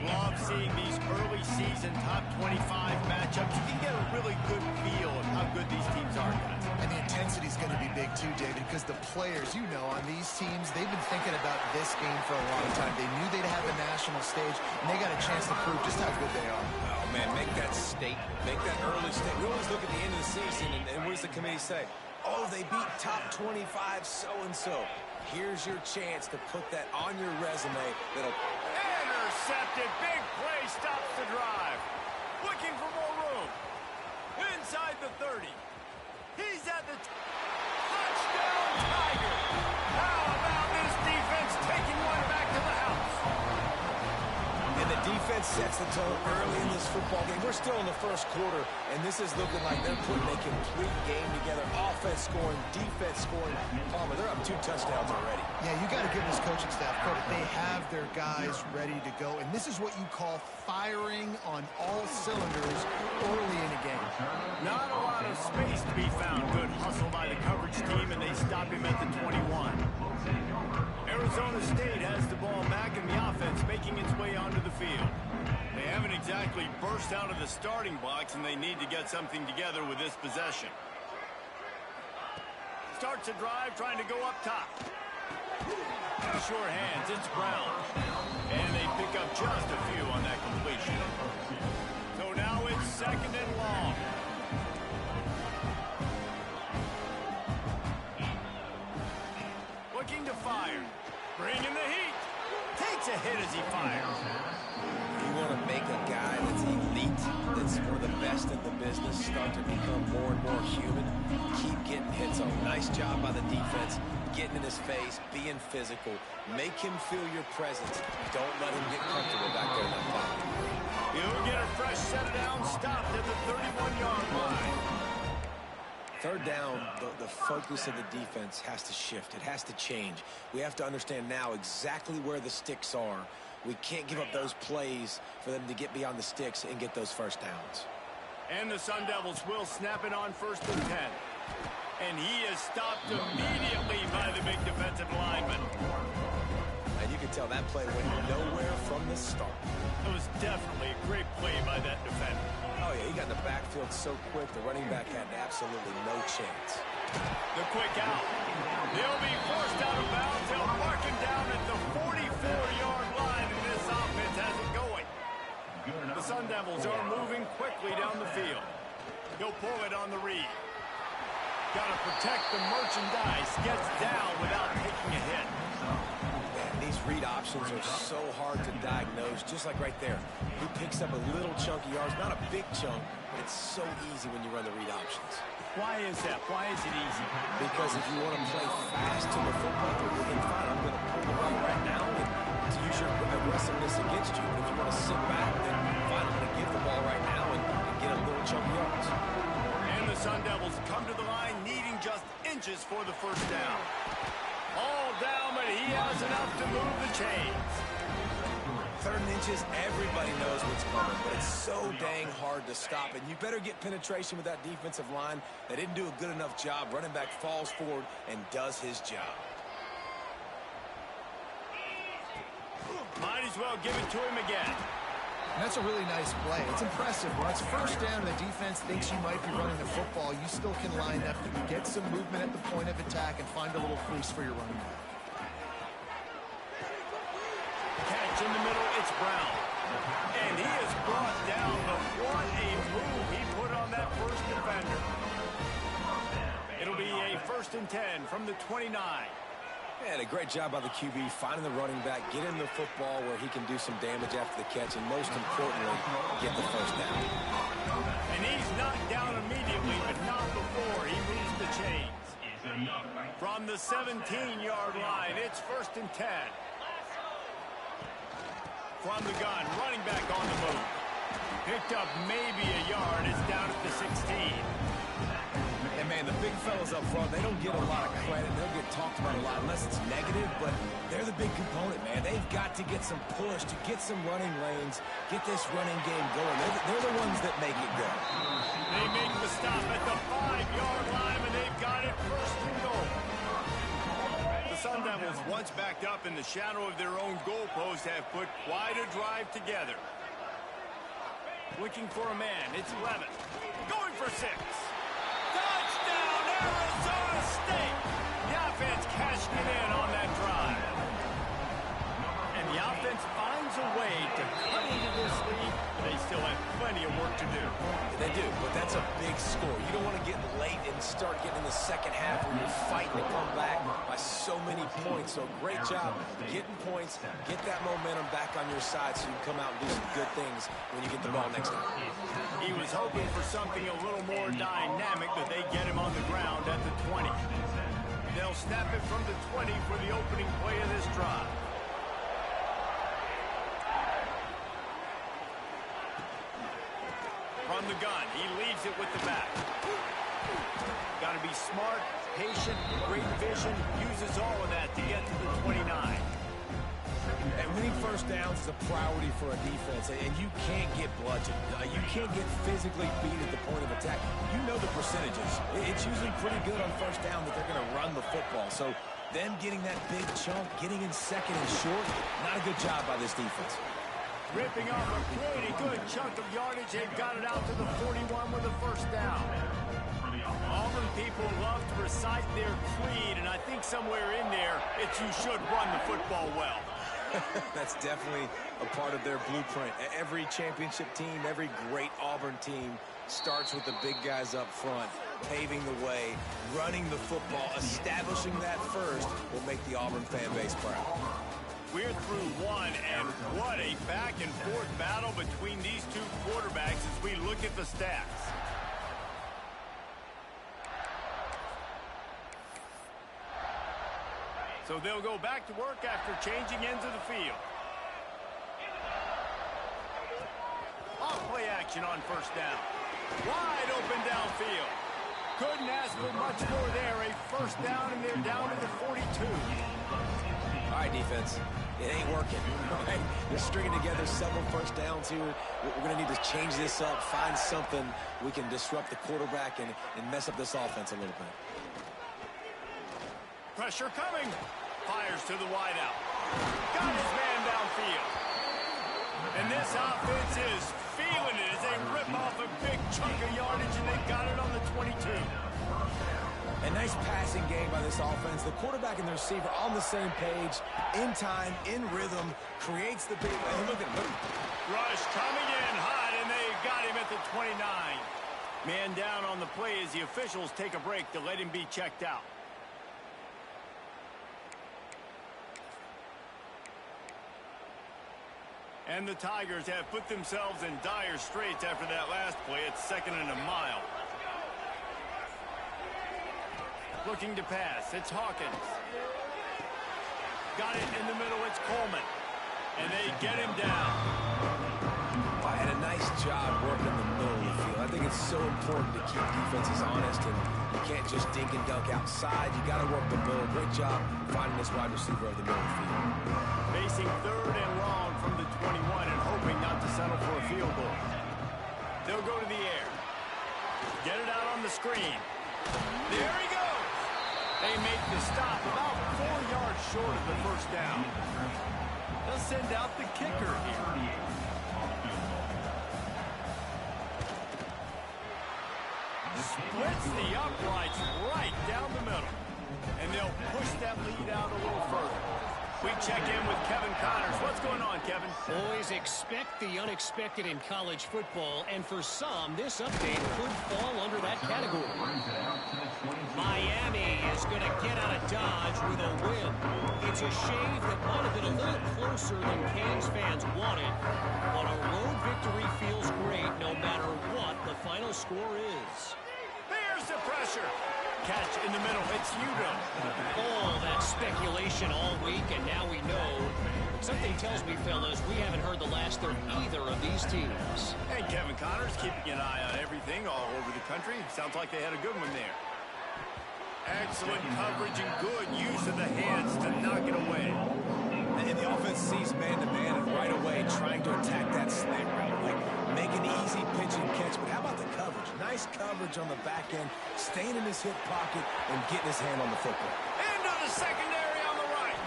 Love seeing these early season top 25 matchups. You can get a really good feel of how good these teams are, guys. And the intensity is going to be big too, David, because the players, you know, on these teams, they've been thinking about this game for a long time. They knew they'd have the national stage, and they got a chance to prove just how good they are. Oh, man, make that statement. Make that early statement. We always look at the end of the season, and what does the committee say? Oh, they beat top 25 so-and-so. Here's your chance to put that on your resume. That'll intercepted. Big play stops the drive. Looking for more room. Inside the 30. He's at the touchdown Tiger. How about this defense taking one back to the house? And the defense sets the tone early in this football game. We're still in the first quarter, and this is looking like they're putting a complete game together. Offense scoring, defense scoring. Palmer, they're up 2 touchdowns already. Yeah, you got to give this coaching staff credit. They have their guys ready to go, and this is what you call firing on all cylinders early in a game. Not a lot of space to be found. Good hustle by the coverage team, and they stop him at the 21. Arizona State has the ball back in the offense, making its way onto the field. They haven't exactly burst out of the starting blocks, and they need to get something together with this possession. Starts a drive, trying to go up top. Sure hands, it's Brown. And they pick up just a few on that completion. So now it's 2nd and long. Looking to fire. Bringing the heat. Takes a hit as he fires. You want to make a guy that's elite, that's one of the best in the business, start to become more and more human. Keep getting hits on. Nice job by the defense. Getting in his face, being physical. Make him feel your presence. Don't let him get comfortable back there in that pocket. He'll get a fresh set of down, stopped at the 31-yard line. 3rd down, the focus of the defense has to shift. It has to change. We have to understand now exactly where the sticks are. We can't give up those plays for them to get beyond the sticks and get those first downs. And the Sun Devils will snap it on 1st and 10. And he is stopped immediately by the big defensive lineman. And you can tell that play went nowhere from the start. It was definitely a great play by that defender. Oh, yeah, he got in the backfield so quick, the running back had absolutely no chance. The quick out. He'll be forced out of bounds. They'll mark him down at the 44-yard line, and this offense has it going. The Sun Devils are moving quickly down the field. He'll pull it on the read. Got to protect the merchandise. Gets down without taking a hit. Man, these read options are so hard to diagnose, just like right there. He picks up a little chunk of yards, not a big chunk, but it's so easy when you run the read options. Why is that? Why is it easy? Because if you want to play fast to the football, then fine, I'm going to pull the ball right now and to use your aggressiveness against you. But if you want to sit back, then fine, I'm going to give the ball right now and get a little chunk of yards. And the Sun Devils come to the line needing just inches for the first down. All down, but he has enough to move the chains. 3rd and inches, everybody knows what's coming, but it's so dang hard to stop. And you better get penetration with that defensive line. They didn't do a good enough job. Running back falls forward and does his job. Might as well give it to him again. And that's a really nice play. It's impressive. When it's 1st down and the defense thinks you might be running the football, you still can line up, get some movement at the point of attack, and find a little crease for your running back. Catch in the middle, it's Brown. And he is brought down, but what a move he put on that first defender. It'll be a 1st and 10 from the 29. And a great job by the QB finding the running back, get him the football where he can do some damage after the catch, and most importantly, get the first down. And he's knocked down immediately, but not before he moves the chains. From the 17-yard line, it's 1st and 10. From the gun, running back on the move. Picked up maybe a yard. It's down at the 16. And, man, the big fellas up front, they don't get a lot of credit. They don't get talked about a lot unless it's negative, but they're the big component, man. They've got to get some push, to get some running lanes, get this running game going. They're the ones that make it go. They make the stop at the 5-yard line, and they've got it first and goal. The Sun Devils, once backed up in the shadow of their own goalpost, have put quite a drive together. Looking for a man. It's Levitt. Going for 6. Touchdown, Arizona State! The offense cashing it in on that drive. And the offense finds a way to cut into this lead, but they still have plenty of work to do. They do, but that's a big score. You don't want to get late and start getting in the second half where you're fighting to come back by so many points. So great job getting points, get that momentum back on your side so you can come out and do some good things when you get the ball next time. He was hoping for something a little more dynamic, but they get him on the ground at the 20. They'll snap it from the 20 for the opening play of this drive. From the gun, he leaves it with the back. Got to be smart, patient, great vision, uses all of that to get to the 29. And winning first downs is a priority for a defense, and you can't get bludgeoned. You can't get physically beat at the point of attack. You know the percentages. It's usually pretty good on first down that they're going to run the football. So them getting that big chunk, getting in second and short, not a good job by this defense. Ripping off a pretty good chunk of yardage. They've got it out to the 41 with a first down. Auburn people love to recite their creed, and I think somewhere in there, it's you should run the football well. That's definitely a part of their blueprint. Every championship team, every great Auburn team starts with the big guys up front, paving the way, running the football, establishing that first will make the Auburn fan base proud. We're through one, and what a back-and-forth battle between these two quarterbacks as we look at the stats. So they'll go back to work after changing ends of the field. Off play action on first down. Wide open downfield. Couldn't ask for much more there. A first down, and they're down to the 42. All right, defense. It ain't working. Right? They're stringing together several first downs here. We're going to need to change this up, find something we can disrupt the quarterback and mess up this offense a little bit. Pressure coming. Fires to the wideout. Got his man downfield. And this offense is feeling it as they rip off a big chunk of yardage, and they've got it on the 22. A nice passing game by this offense. The quarterback and the receiver on the same page, in time, in rhythm, creates the big... Look at him. Rush coming in hot, and they've got him at the 29. Man down on the play as the officials take a break to let him be checked out. And the Tigers have put themselves in dire straits after that last play. It's 2nd and a mile. Looking to pass. It's Hawkins. Got it in the middle. It's Coleman. And they get him down. I had a nice job working the middle of the field. I think it's so important to keep defenses honest, and you can't just dink and dunk outside. You got to work the middle. Great job finding this wide receiver of the middle of the field. Facing 3rd and long from the 21 and hoping not to settle for a field goal. They'll go to the air. Get it out on the screen. There he goes. They make the stop about 4 yards short of the first down. They'll send out the kicker here. Splits the uprights right down the middle. And they'll push that lead out a little further. We check in with Kevin Connors. What's going on, Kevin? Boys, expect the unexpected in college football, and for some, this update could fall under that category. Miami is going to get out of Dodge with a win. It's a shave that might have been a little closer than Canes fans wanted, but a road victory feels great no matter what the final score is. There's the pressure. Catch in the middle. It's Udo. All that speculation all week, and now we know. Something tells me, fellas, we haven't heard the last of either of these teams. And Kevin Connors keeping an eye on everything all over the country. Sounds like they had a good one there. Excellent coverage and good use of the hands to knock it away. And the offense sees man-to-man and right away trying to attack that slant route. Like, make an easy pitch and catch. But how about the coverage? Nice coverage on the back end, staying in his hip pocket and getting his hand on the football. Into the secondary on the right.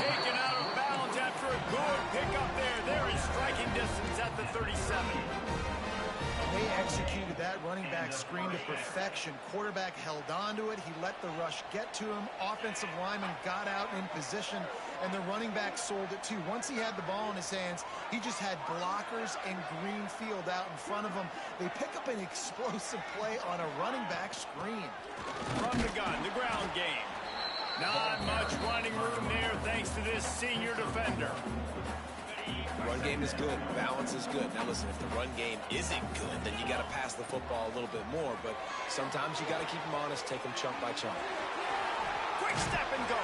Taken out of bounds after a good pickup there. They're in striking distance at the 37. They executed that running back screen to perfection. Quarterback held on to it. He let the rush get to him. Offensive lineman got out in position, and the running back sold it too. Once he had the ball in his hands, he just had blockers and green field out in front of him. They pick up an explosive play on a running back screen. From the gun, the ground game. Not much running room there thanks to this senior defender. Run game is good. Balance is good. Now listen, if the run game isn't good, then you got to pass the football a little bit more. But sometimes you got to keep them honest, take them chunk by chunk. Quick step and go.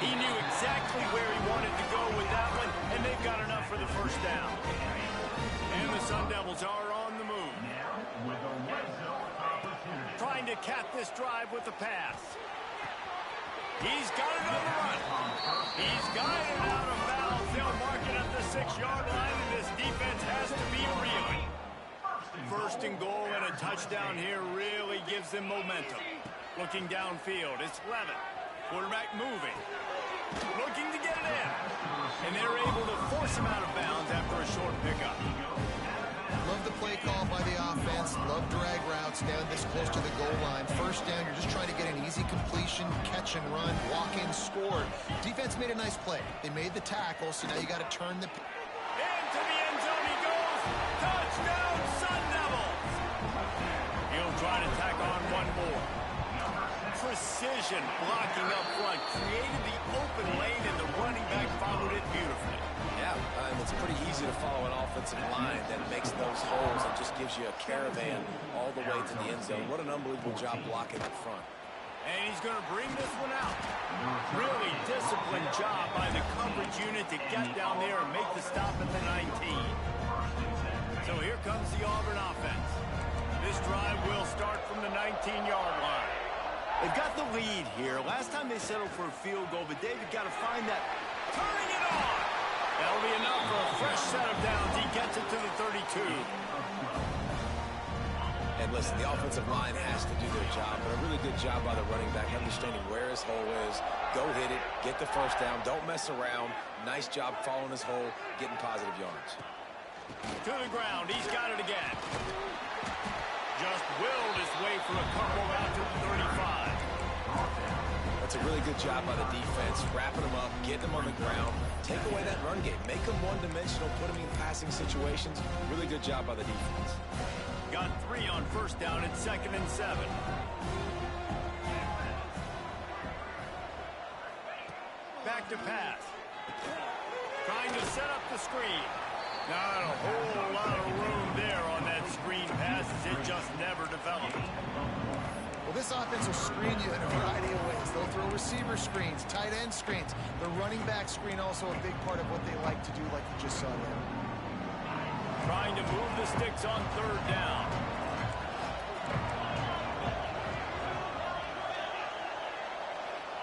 He knew exactly where he wanted to go with that one, and they've got enough for the first down. And the Sun Devils are on the move. Trying to cap this drive with the pass. He's got it on the run. He's got it out of bounds. They'll mark it at the 6-yard line, and this defense has to be reeling. First and goal and a touchdown here really gives them momentum. Looking downfield, it's Levitt. Quarterback moving. Looking to get it in. And they're able to force him out of bounds after a short pickup. Love the play call by the offense. Love drag routes down this close to the goal line. First down, you're just trying to get an easy completion, catch and run, walk in, score. Defense made a nice play. They made the tackle, so now you got to turn the... Into the end zone he goes. Touchdown, Sun Devils. He'll try to tack on one more. Precision blocking up front. Created the open lane, and the running back followed it beautifully. Yeah, and it's pretty easy to follow an offensive line that makes those holes and just gives you a caravan all the way to the end zone. What an unbelievable job blocking up front. And he's going to bring this one out. Really disciplined job by the coverage unit to get down there and make the stop at the 19. So here comes the Auburn offense. This drive will start from the 19-yard line. They've got the lead here. Last time they settled for a field goal, but David got to find that. Turning it on. That'll be enough for a fresh set of downs. He gets it to the 32. And listen, the offensive line has to do their job, but a really good job by the running back, understanding where his hole is. Go hit it, get the first down, don't mess around. Nice job following his hole, getting positive yards. To the ground, he's got it again. Just willed his way for a couple out to the 35. That's a really good job by the defense, wrapping them up, getting them on the ground. Take away that run game. Make them one-dimensional, put them in passing situations. Really good job by the defense. Got 3 on first down at 2nd and 7. Back to pass. Trying to set up the screen. Not a whole lot of room there on that screen pass as it just never developed. Well, this offense will screen you in a variety of ways. They'll throw receiver screens, tight end screens. The running back screen also a big part of what they like to do, like you just saw there. Trying to move the sticks on 3rd down.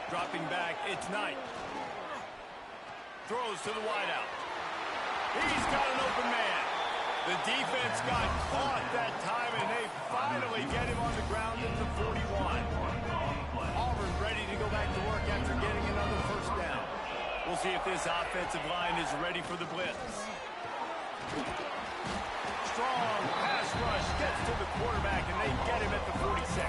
Dropping back, it's Knight. Throws to the wideout. He's got an open man. The defense got caught that time, and they finally get him on the ground at the 41. Auburn ready to go back to work after getting another first down. We'll see if this offensive line is ready for the blitz. Strong pass rush gets to the quarterback, and they get him at the 46.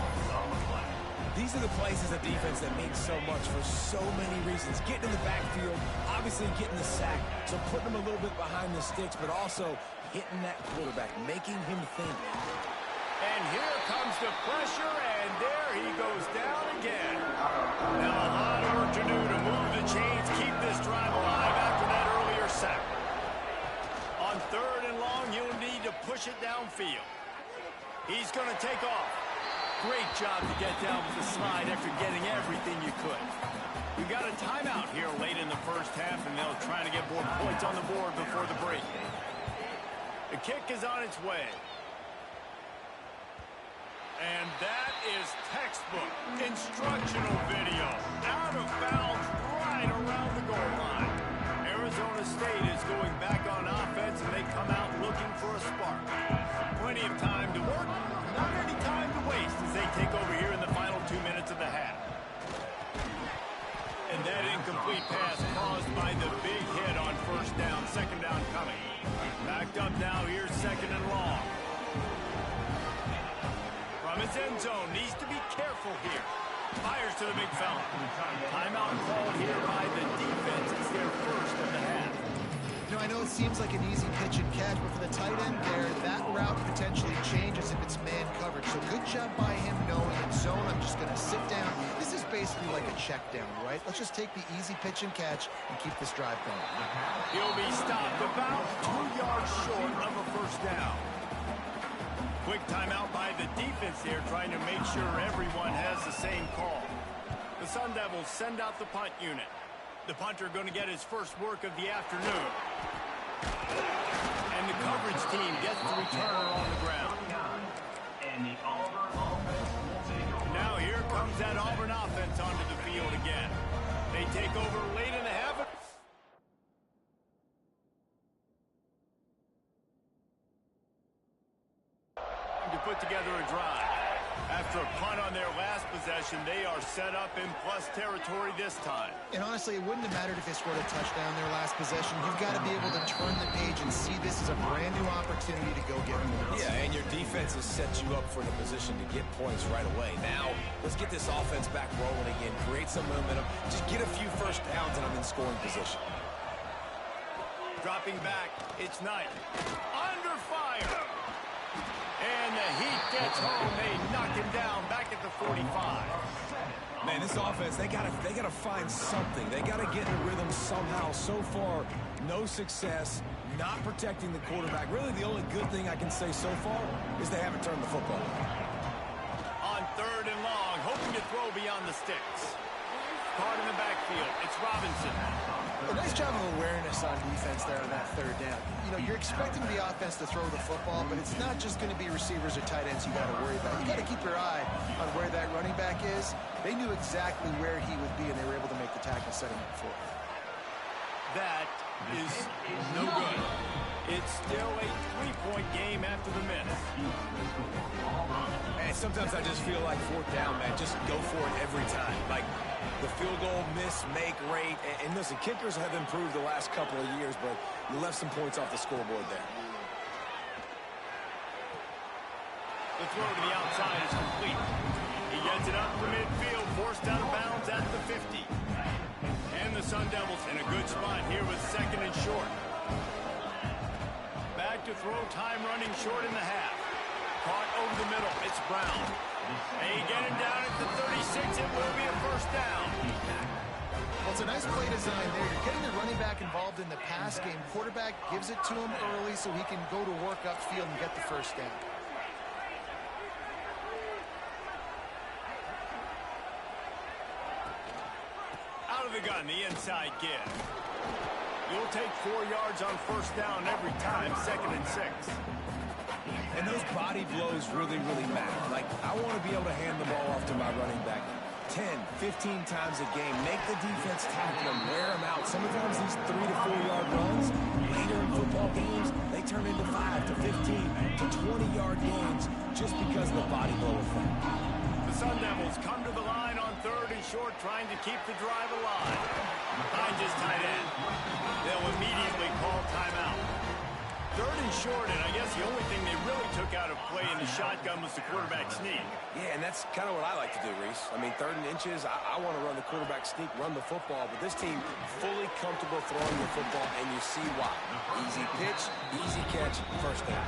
These are the places of defense that mean so much for so many reasons. Getting in the backfield, obviously getting the sack, so putting them a little bit behind the sticks, but also hitting that quarterback, making him think. And here comes the pressure, and there he goes down again. Now a lot of work to do to move the chains, keep this drive alive after that earlier sack. On 3rd and long, you'll need to push it downfield. He's going to take off. Great job to get down with the slide after getting everything you could. We got a timeout here late in the first half, and they'll try to get more points on the board before the break. The kick is on its way. And that is textbook instructional video. Out of bounds right around the goal line. Arizona State is going back on offense, and they come out looking for a spark. Plenty of time to work, not any time to waste as they take over here in the final 2 minutes of the half. And that incomplete pass caused by the big hit on first down, second down coming. Backed up now, here's second and long. From his end zone, needs to be careful here. Fires to the big fella. Timeout called here by the defense. It's their first of the half. You know, I know it seems like an easy pitch and catch, but for the tight end there, that route potentially changes if it's man coverage. So good job by him knowing in zone, I'm just going to sit down. This is basically like a check down, right? Let's just take the easy pitch and catch and keep this drive going. He'll be stopped about 2 yards short of a first down. Quick timeout by the defense here, trying to make sure everyone has the same call. The Sun Devils send out the punt unit. The punter going to get his first work of the afternoon. And the coverage team gets the returner on the ground. And the Auburn offense will take over. Now here comes that Auburn offense onto the field again. They take over late in the half. To put together a drive. After a punt on their last possession, they are set up in plus territory this time. And honestly, it wouldn't have mattered if they scored a touchdown their last possession. You've got to be able to turn the page and see this as a brand new opportunity to go get points. Yeah, and your defense has set you up for the position to get points right away. Now, let's get this offense back rolling again, create some momentum, just get a few first downs, and I'm in scoring position. Dropping back, it's Knight. Under fire! And the heat gets home. They knock him down back at the 45. Man, this offense, they gotta find something. They gotta get in a rhythm somehow. So far, no success, not protecting the quarterback. Really, the only good thing I can say so far is they haven't turned the football. On third and long, hoping to throw beyond the sticks. Caught in the backfield. It's Robinson. A nice job of awareness on defense there on that third down. You know, you're expecting the offense to throw the football, but it's not just going to be receivers or tight ends you got to worry about. You got to keep your eye on where that running back is. They knew exactly where he would be, and they were able to make the tackle setting up for it. That is no good. It's still a three-point game after the miss. And sometimes I just feel like fourth down, man, just go for it every time. Like the field goal miss, make rate. And listen, kickers have improved the last couple of years, but you left some points off the scoreboard there. The throw to the outside is complete. He gets it up to midfield, forced out of bounds at the 50. And the Sun Devils in a good spot here with second and short. Back to throw, time running short in the half. Caught over the middle, it's Brown. They get him down at the 36, it will be a first down. Well, it's a nice play design there. You're getting the running back involved in the pass game. Quarterback gives it to him early so he can go to work upfield and get the first down. Out of the gun, the inside give. You'll take 4 yards on first down every time, second and 6. And those body blows really, really matter. Like, I want to be able to hand the ball off to my running back 10, 15 times a game. Make the defense tackle them, wear them out. Sometimes these 3 to 4 yard runs, later in football games, they turn into 5 to 15 to 20 yard gains just because of the body blow effect. The Sun Devils come to the line on third and short, trying to keep the drive alive. Behind his tight end. They'll immediately call timeout. Third and short, and I guess the only thing they really took out of play in the shotgun was the quarterback sneak. Yeah, and that's kind of what I like to do, Reese. I mean, third and inches, I want to run the quarterback sneak, run the football, but this team fully comfortable throwing the football, and you see why. Easy pitch, easy catch, first down.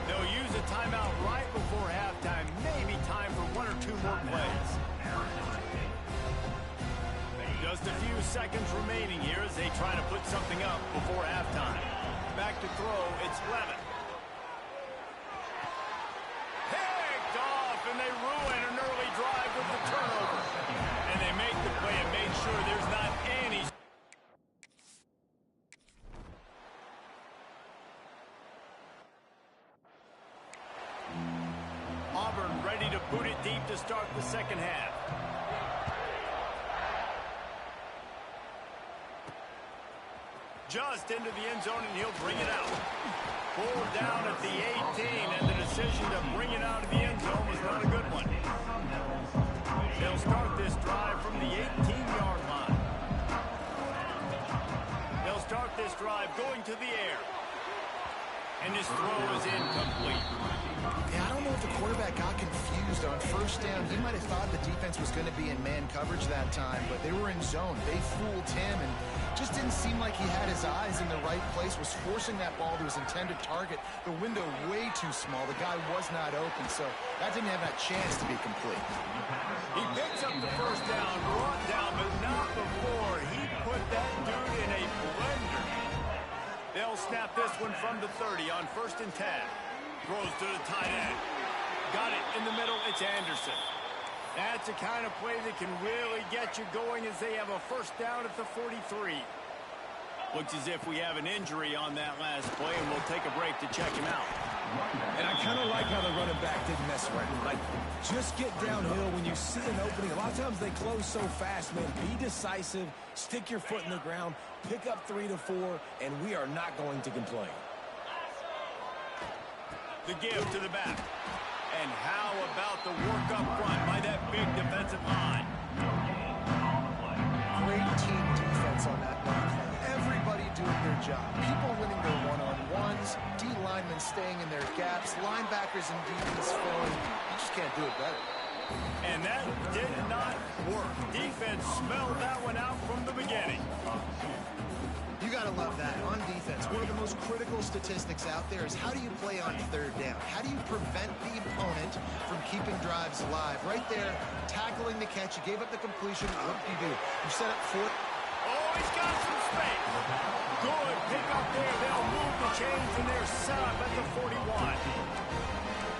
They'll use a timeout right before halftime, maybe time for 1 or 2 more plays. Just a few seconds remaining here as they try to put something up before halftime. Back to throw, it's Levin. Picked off, and they ruin an early drive with the turnover. And they make the play and make sure there's not any... Auburn ready to Boot it deep to start the second half. Just into the end zone, and he'll bring it out. Pulled down at the 18, and the decision to bring it out of the end zone was not a good one. They'll start this drive from the 18-yard line. They'll start this drive going to the air. And his throw is incomplete. Yeah, I don't know if the quarterback got confused on first down. He might have thought the defense was going to be in man coverage that time, but they were in zone. They fooled him and just didn't seem like he had his eyes in the right place, was forcing that ball to his intended target. The window way too small. The guy was not open, so that didn't have that chance to be complete. He picks up the first down, brought down, but not before he put that dude in a blender. They'll snap this one from the 30 on 1st and 10. Throws to the tight end. Got it in the middle. It's Anderson. That's the kind of play that can really get you going as they have a first down at the 43. Looks as if we have an injury on that last play, and we'll take a break to check him out. And I kind of like how the running back didn't mess around. Like, just get downhill when you see an opening. A lot of times they close so fast, man. Be decisive, stick your foot in the ground, pick up 3 to 4, and we are not going to complain. The give to the back. And how about the work up front by that big defensive line? Great team defense on that line. Everybody doing their job. People winning their one-on-ones, D linemen staying in their gaps, linebackers and DBs filling. You just can't do it better. And that did not work. Defense smelled that one out from the beginning. You got to love that. On defense, one of the most critical statistics out there is how do you play on third down? How do you prevent the opponent from keeping drives alive? Right there, tackling the catch. You gave up the completion. What do? You set up for it. Oh, he's got some space. Good pick up there. They'll move the chains, and they're set up at the 41.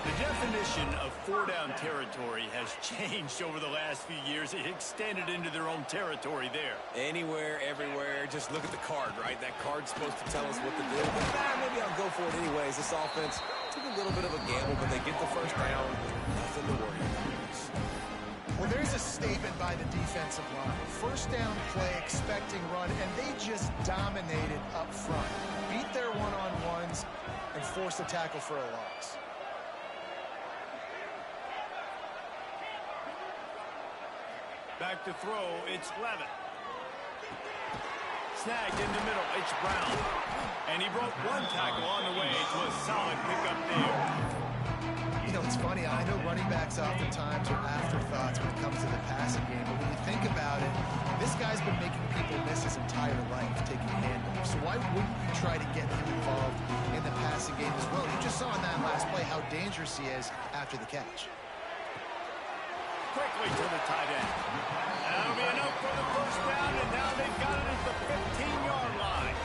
The definition of four-down territory has changed over the last few years. It extended into their own territory there. Anywhere, everywhere, just look at the card, right? That card's supposed to tell us what to do. But maybe I'll go for it anyways. This offense took a little bit of a gamble, but they get the first down. Nothing to worry about. Well, there's a statement by the defensive line. First down play, expecting run, and they just dominated up front. Beat their one-on-ones and forced a tackle for a loss. Back to throw, it's Levitt. Snagged in the middle, it's Brown. And he broke one tackle on the way to a solid pickup there. You know, it's funny, I know running backs oftentimes are afterthoughts when it comes to the passing game, but when you think about it, this guy's been making people miss his entire life taking handoffs. So why wouldn't you try to get him involved in the passing game as well? You just saw in that last play how dangerous he is after the catch. Quickly to the tight end. That'll be enough for the first down, and now they've got it at the 15-yard line.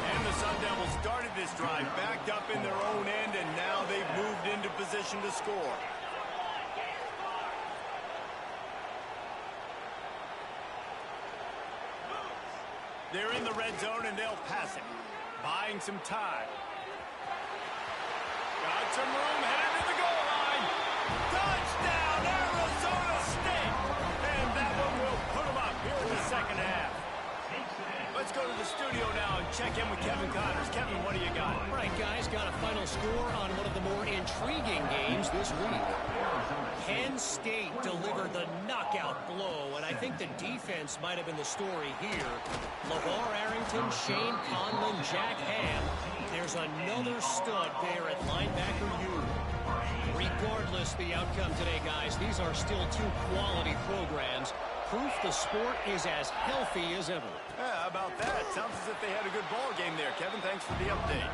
And the Sun Devils started this drive backed up in their own end, and now they've moved into position to score. They're in the red zone, and they'll pass it, buying some time. Got some room, headed to the goal line. Touchdown, Arizona State! And that one will put them up here in the second half. Let's go to the studio now and check in with Kevin Connors. Kevin, what do you got? All right, guys, got a final score on one of the more intriguing games this week. Penn State delivered the knockout blow, and I think the defense might have been the story here. LeVar Arrington, Shane Conlon, Jack Ham. There's another stud there at linebacker U. Regardless the outcome today, guys, these are still two quality programs. Proof the sport is as healthy as ever. Yeah, how about that? Sounds as if they had a good ball game there. Kevin, thanks for the update.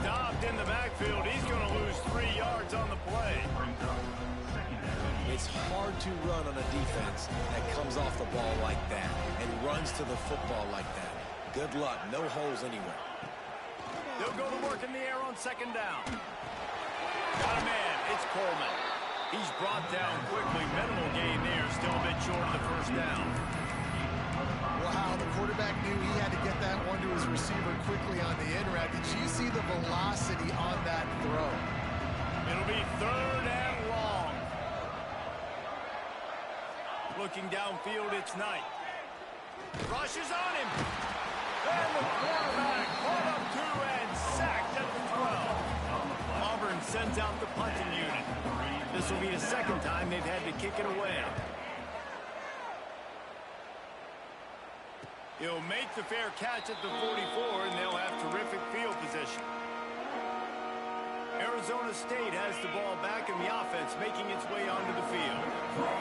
Stopped in the backfield. He's going to lose 3 yards on the play. It's hard to run on a defense that comes off the ball like that and runs to the football like that. Good luck. No holes anywhere. They'll go to work in the air on second down. Got a man. It's Coleman. He's brought down quickly. Minimal gain there. Still a bit short of the first down. Wow, the quarterback knew he had to get that one to his receiver quickly on the in route. Did you see the velocity on that throw? It'll be third and long. Looking downfield, it's Knight. Rushes on him. And the quarterback caught up to and sacked at the 12. Auburn sends out the punting unit. This will be the second time they've had to kick it away. He'll make the fair catch at the 44, and they'll have terrific field position. Arizona State has the ball back in the offense, making its way onto the field.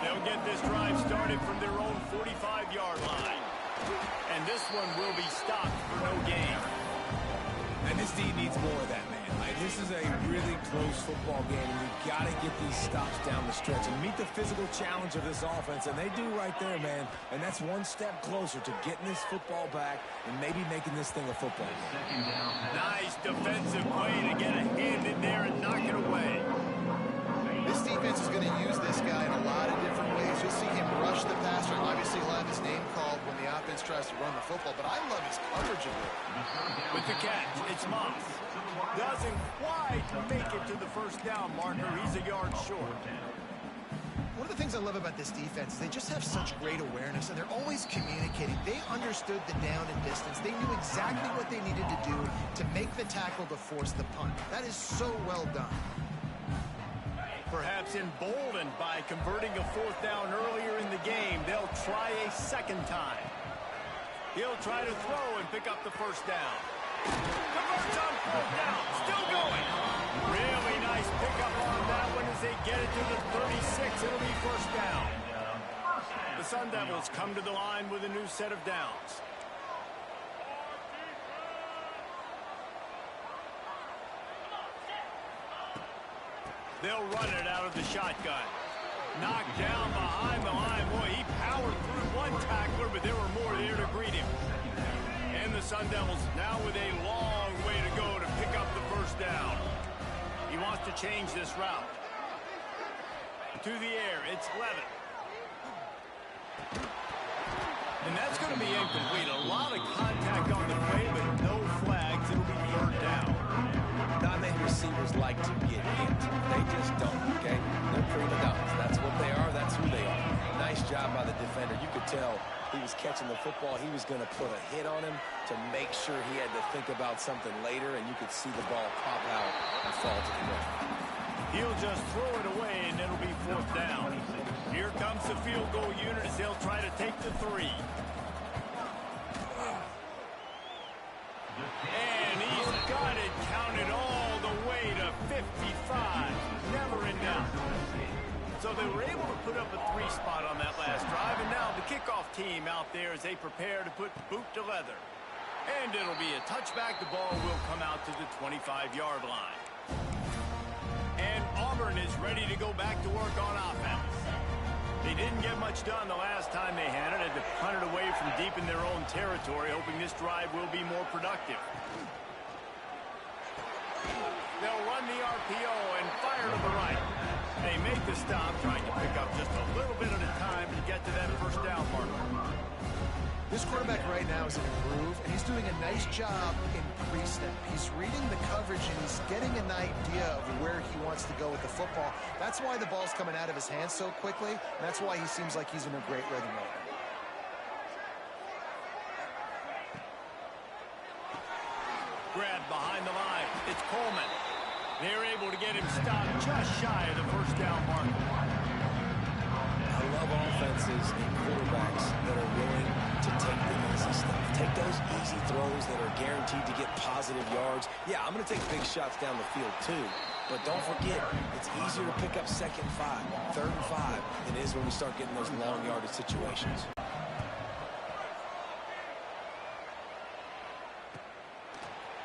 They'll get this drive started from their own 45-yard line. And this one will be stopped for no gain. And this team needs more of that, man. Like, this is a really close football game, and you've got to get these stops down the stretch and meet the physical challenge of this offense, and they do right there, man. And that's one step closer to getting this football back and maybe making this thing a football game. Nice defensive play to get a hand in there and knock it away. This defense is going to use this guy in a lot of different ways. You'll see him rush the passer. Obviously, he'll have his name called when the offense tries to run the football, but I love his coverage of it. With the catch, it's Moss. Doesn't quite make it to the first down marker. He's a yard short. One of the things I love about this defense is they just have such great awareness, and they're always communicating. They understood the down and distance. They knew exactly what they needed to do to make the tackle to force the punt. That is so well done. Perhaps emboldened by converting a fourth down earlier in the game, they'll try a second time. He'll try to throw and pick up the first down. Converts on fourth down, still going. Really nice pickup on that one as they get it to the 36. It'll be first down. The Sun Devils come to the line with a new set of downs. They'll run it out of the shotgun. Knocked down behind the line. Boy, he powered through one tackler, but there were more there to greet him. And the Sun Devils now with a long way to go to pick up the first down. He wants to change this route. To the air, it's Levitt. And that's going to be incomplete. A lot of contact on the play, but no flags. It'll be third down. Not many receivers like to get hit. They just don't, okay? They're prima donnas. That's what they are. That's who they are. Nice job by the defender. You could tell he was catching the football. He was going to put a hit on him to make sure he had to think about something later, and you could see the ball pop out and fall to the ground. He'll just throw it away, and it'll be fourth down. Here comes the field goal unit as they'll try to take the 3. And he's got it counted all the way to 55. Never in doubt. So they were able to put up a 3 spot on that last drive, and now the kickoff team out there as they prepare to put boot to leather. And it'll be a touchback. The ball will come out to the 25-yard line. And Auburn is ready to go back to work on offense. They didn't get much done the last time they had it. Had to punt it away from deep in their own territory, hoping this drive will be more productive. They'll run the RPO and fire to the right. They make the stop, trying to pick up just a little bit at a time to get to that first down marker. This quarterback right now is in a groove, and he's doing a nice job in pre-snap. He's reading the coverage, and he's getting an idea of where he wants to go with the football. That's why the ball's coming out of his hands so quickly, and that's why he seems like he's in a great rhythm right now. Grab behind the line. It's Coleman. They're able to get him stopped just shy of the first down marker. I love offenses and quarterbacks that are willing to take the easy stuff. Take those easy throws that are guaranteed to get positive yards. Yeah, I'm going to take big shots down the field too. But don't forget, it's easier to pick up 2nd and 5, 3rd and 5 than it is when we start getting those long yardage situations.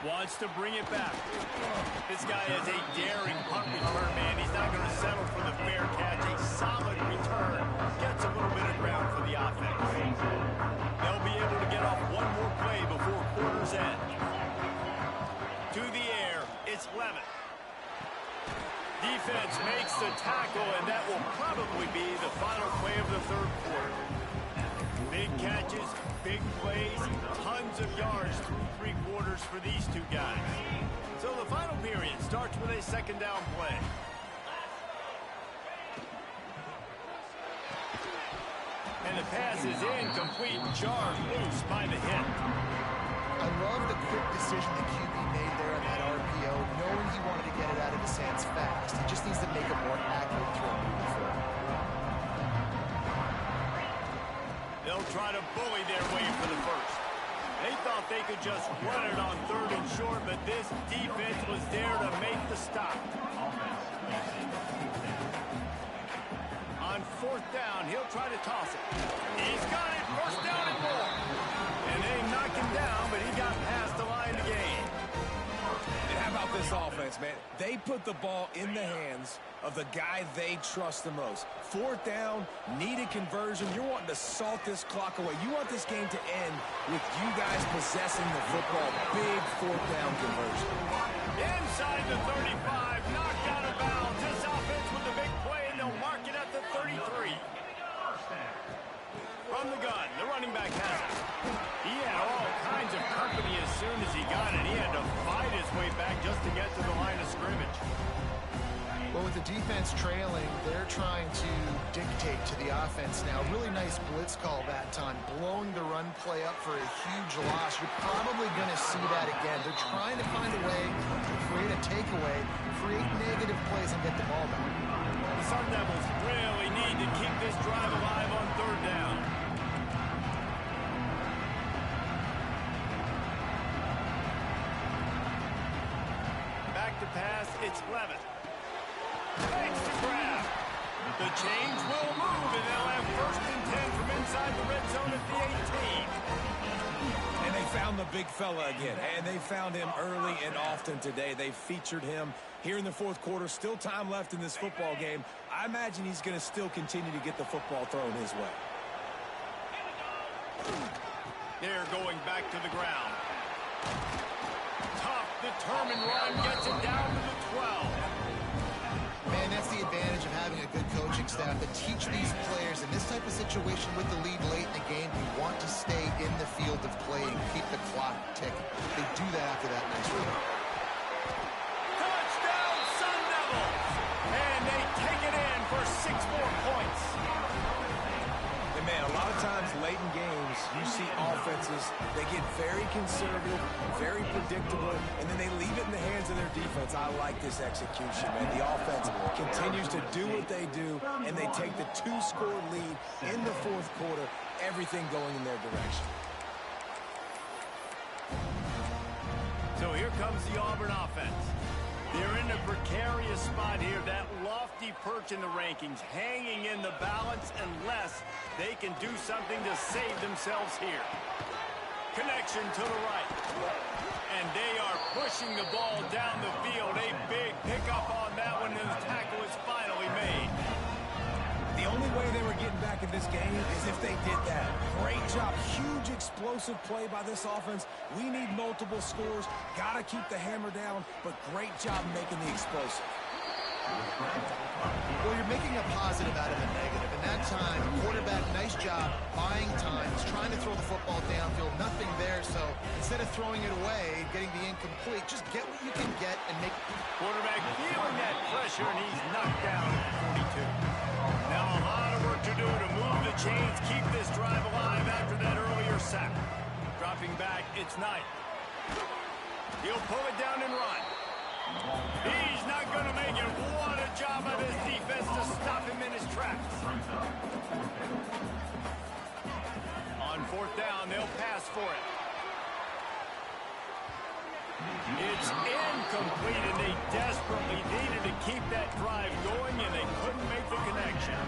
Wants to bring it back. This guy has a daring punt return, man. He's not going to settle for the fair catch. A solid return. Gets a little bit of ground for the offense. They'll be able to get off one more play before quarter's end. To the air, it's Levitt. Defense makes the tackle, and that will probably be the final play of the third quarter. Big catches, big plays, tons of yards through 3 quarters for these two guys. So the final period starts with a 2nd down play. And the pass is incomplete, jarred loose by the hit. I love the quick decision the QB made there on that RPO, knowing he wanted to get it out of his hands fast. He just needs to make a more accurate throw moving forward. They'll try to bully their way for the first. They thought they could just run it on 3rd and short, but this defense was there to make the stop. On 4th down, he'll try to toss it. He's got it, 1st down and more. And they knock him down, but he got past the line to gain. And how about this offense, man? They put the ball in the hands of the guy they trust the most. 4th down, needed conversion. You're wanting to salt this clock away. You want this game to end with you guys possessing the football. Big 4th down conversion. Inside the 35, knocked out of bounds. This offense with the big play, and they'll mark it at the 33. From the gun, the running back has it. He had all kinds of company as soon as he got it. He had to fight his way back just to get to the line of scrimmage. Well, with the defense trailing, they're trying to dictate to the offense now. Really nice blitz call that time, blowing the run play up for a huge loss. You're probably going to see that again. They're trying to find a way to create a takeaway, create negative plays, and get the ball back. The Sun Devils really need to keep this drive alive on 3rd down. Back to pass, it's Levitt. Thanks to grab. The change will move, and they'll have 1st and 10 from inside the red zone at the 18. And they found the big fella again, and they found him early and often today. They featured him here in the 4th quarter. Still time left in this football game. I imagine he's going to still continue to get the football thrown his way. They're going back to the ground. Tough, determined run gets it down to the 12. Man, that's the advantage of having a good coaching staff to teach these players in this type of situation with the lead late in the game. You want to stay in the field of play and keep the clock ticking. They do that after that nice run. Touchdown, Sun Devils! And they take it in for 6 more points. And man, a lot of times late in games, you see offenses, they get very conservative, very predictable, and then they leave it in the hands of their defense. I like this execution, man. The offense continues to do what they do, and they take the 2-score lead in the 4th quarter, everything going in their direction. So here comes the Auburn offense. They're in a precarious spot here, that lofty perch in the rankings, hanging in the balance unless they can do something to save themselves here. Connection to the right. And they are pushing the ball down the field. A big pickup on that one, and the tackle is finally made. The only way they were getting back in this game is if they did that. Great job. Huge explosive play by this offense. We need multiple scores. Got to keep the hammer down, but great job making the explosive. Well, you're making a positive out of a negative. And that time, quarterback, nice job buying time. He's trying to throw the football downfield. Nothing there, so instead of throwing it away, getting the incomplete, just get what you can get and make... Quarterback feeling that pressure, and he's knocked down at 42. Now a lot of work to do to move the chains, keep this drive alive after that earlier sack. Dropping back, it's Knight. He'll pull it down and run. He's not going to make it. What a job by this defense to stop him in his tracks. On 4th down, they'll pass for it. It's incomplete, and they desperately needed to keep that drive going, and they couldn't make the connection.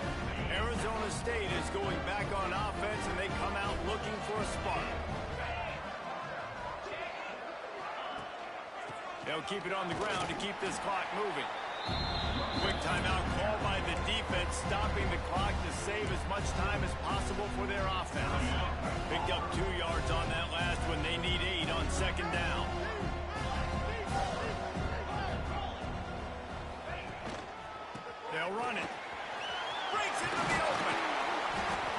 Arizona State is going back on offense, and they come out looking for a spark. They'll keep it on the ground to keep this clock moving. Quick timeout called by the defense, stopping the clock to save as much time as possible for their offense. Picked up 2 yards on that last one. They need 8 on 2nd down. They'll run it. Breaks into the open.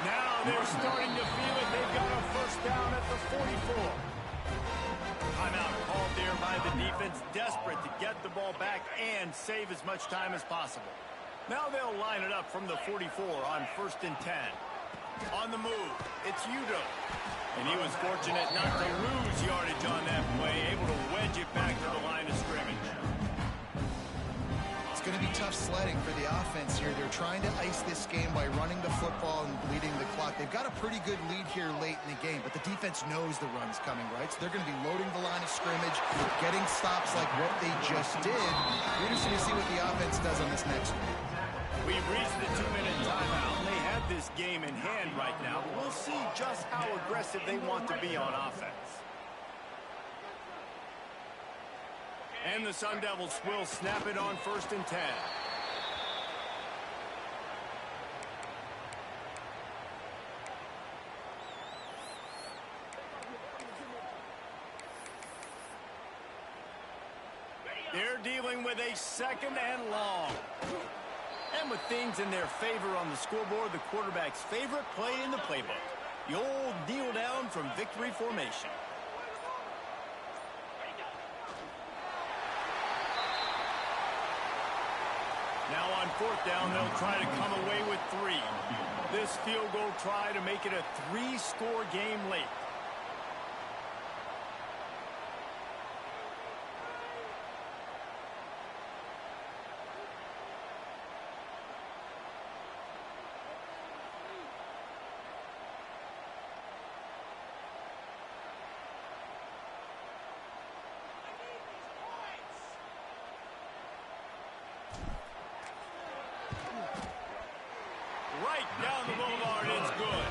Now they're starting to feel it. They've got a 1st down at the 44. Timeout called there by the defense, desperate to get the ball back and save as much time as possible. Now they'll line it up from the 44 on 1st and 10. On the move, it's Udo. And he was fortunate not to lose yardage on that play, able to wedge it back to the line of scrimmage. It's going to be tough sledding for the offense here. They're trying to ice this game by running the football and bleeding the clock. They've got a pretty good lead here late in the game, but the defense knows the run's coming, right? So they're going to be loading the line of scrimmage, getting stops like what they just did. We're just going to see what the offense does on this next one. We've reached the 2-minute timeout. They have this game in hand right now, but we'll see just how aggressive they want to be on offense. And the Sun Devils will snap it on 1st and 10. They're dealing with a 2nd and long. And with things in their favor on the scoreboard, the quarterback's favorite play in the playbook. The old kneel down from victory formation. Now on 4th down, they'll try to come away with 3. This field goal try to make it a 3-score game late. Right down the boulevard, it's good.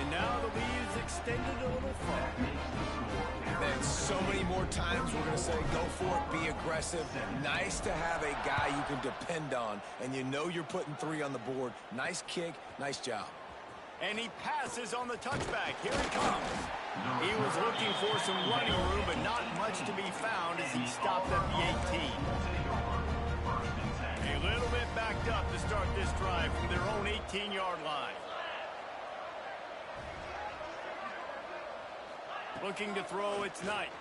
And now the lead is extended a little further. And so many more times we're going to say, go for it, be aggressive. Nice to have a guy you can depend on, and you know you're putting 3 on the board. Nice kick, nice job. And he passes on the touchback. Here he comes. He was looking for some running room, but not much to be found as he stopped at the 18. A little bit backed up to start this drive from their own 18-yard line. Looking to throw, it's Knight.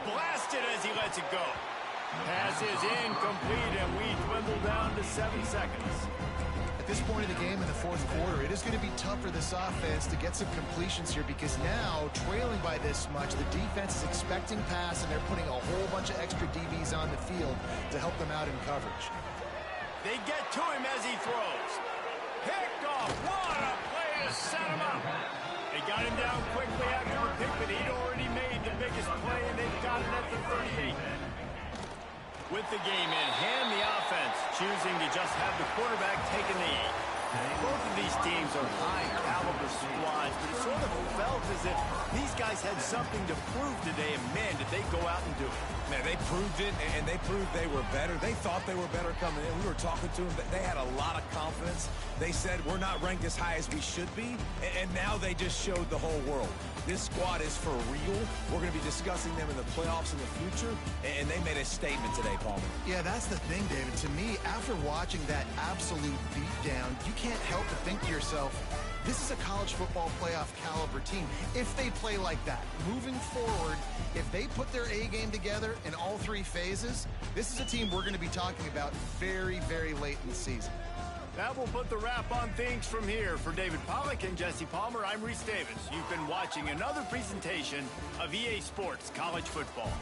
Blasted as he lets it go. Pass is incomplete, and we dwindle down to 7 seconds. At this point of the game in the 4th quarter, it is going to be tough for this offense to get some completions here because now, trailing by this much, the defense is expecting pass, and they're putting a whole bunch of extra DBs on the field to help them out in coverage. They get to him as he throws. Picked off. What a play to set him up. They got him down quickly after the pick, but he'd already made the biggest play, and they've got it at the 38. With the game in hand, the offense choosing to just have the quarterback taking the lead. Both of these teams are high-caliber squads, but it sort of felt as if these guys had something to prove today, and man, did they go out and do it. Man, they proved it, and they proved they were better. They thought they were better coming in. We were talking to them, but they had a lot of confidence. They said, we're not ranked as high as we should be, and now they just showed the whole world. This squad is for real. We're going to be discussing them in the playoffs in the future, and they made a statement today, Palmer. Yeah, that's the thing, David. To me, after watching that absolute beatdown, you can't help but think to yourself, this is a college football playoff caliber team. If they play like that, moving forward, if they put their A game together in all 3 phases, this is a team we're going to be talking about very, very late in the season. That will put the wrap on things from here. For David Pollack and Jesse Palmer, I'm Reese Davis. You've been watching another presentation of EA Sports College Football.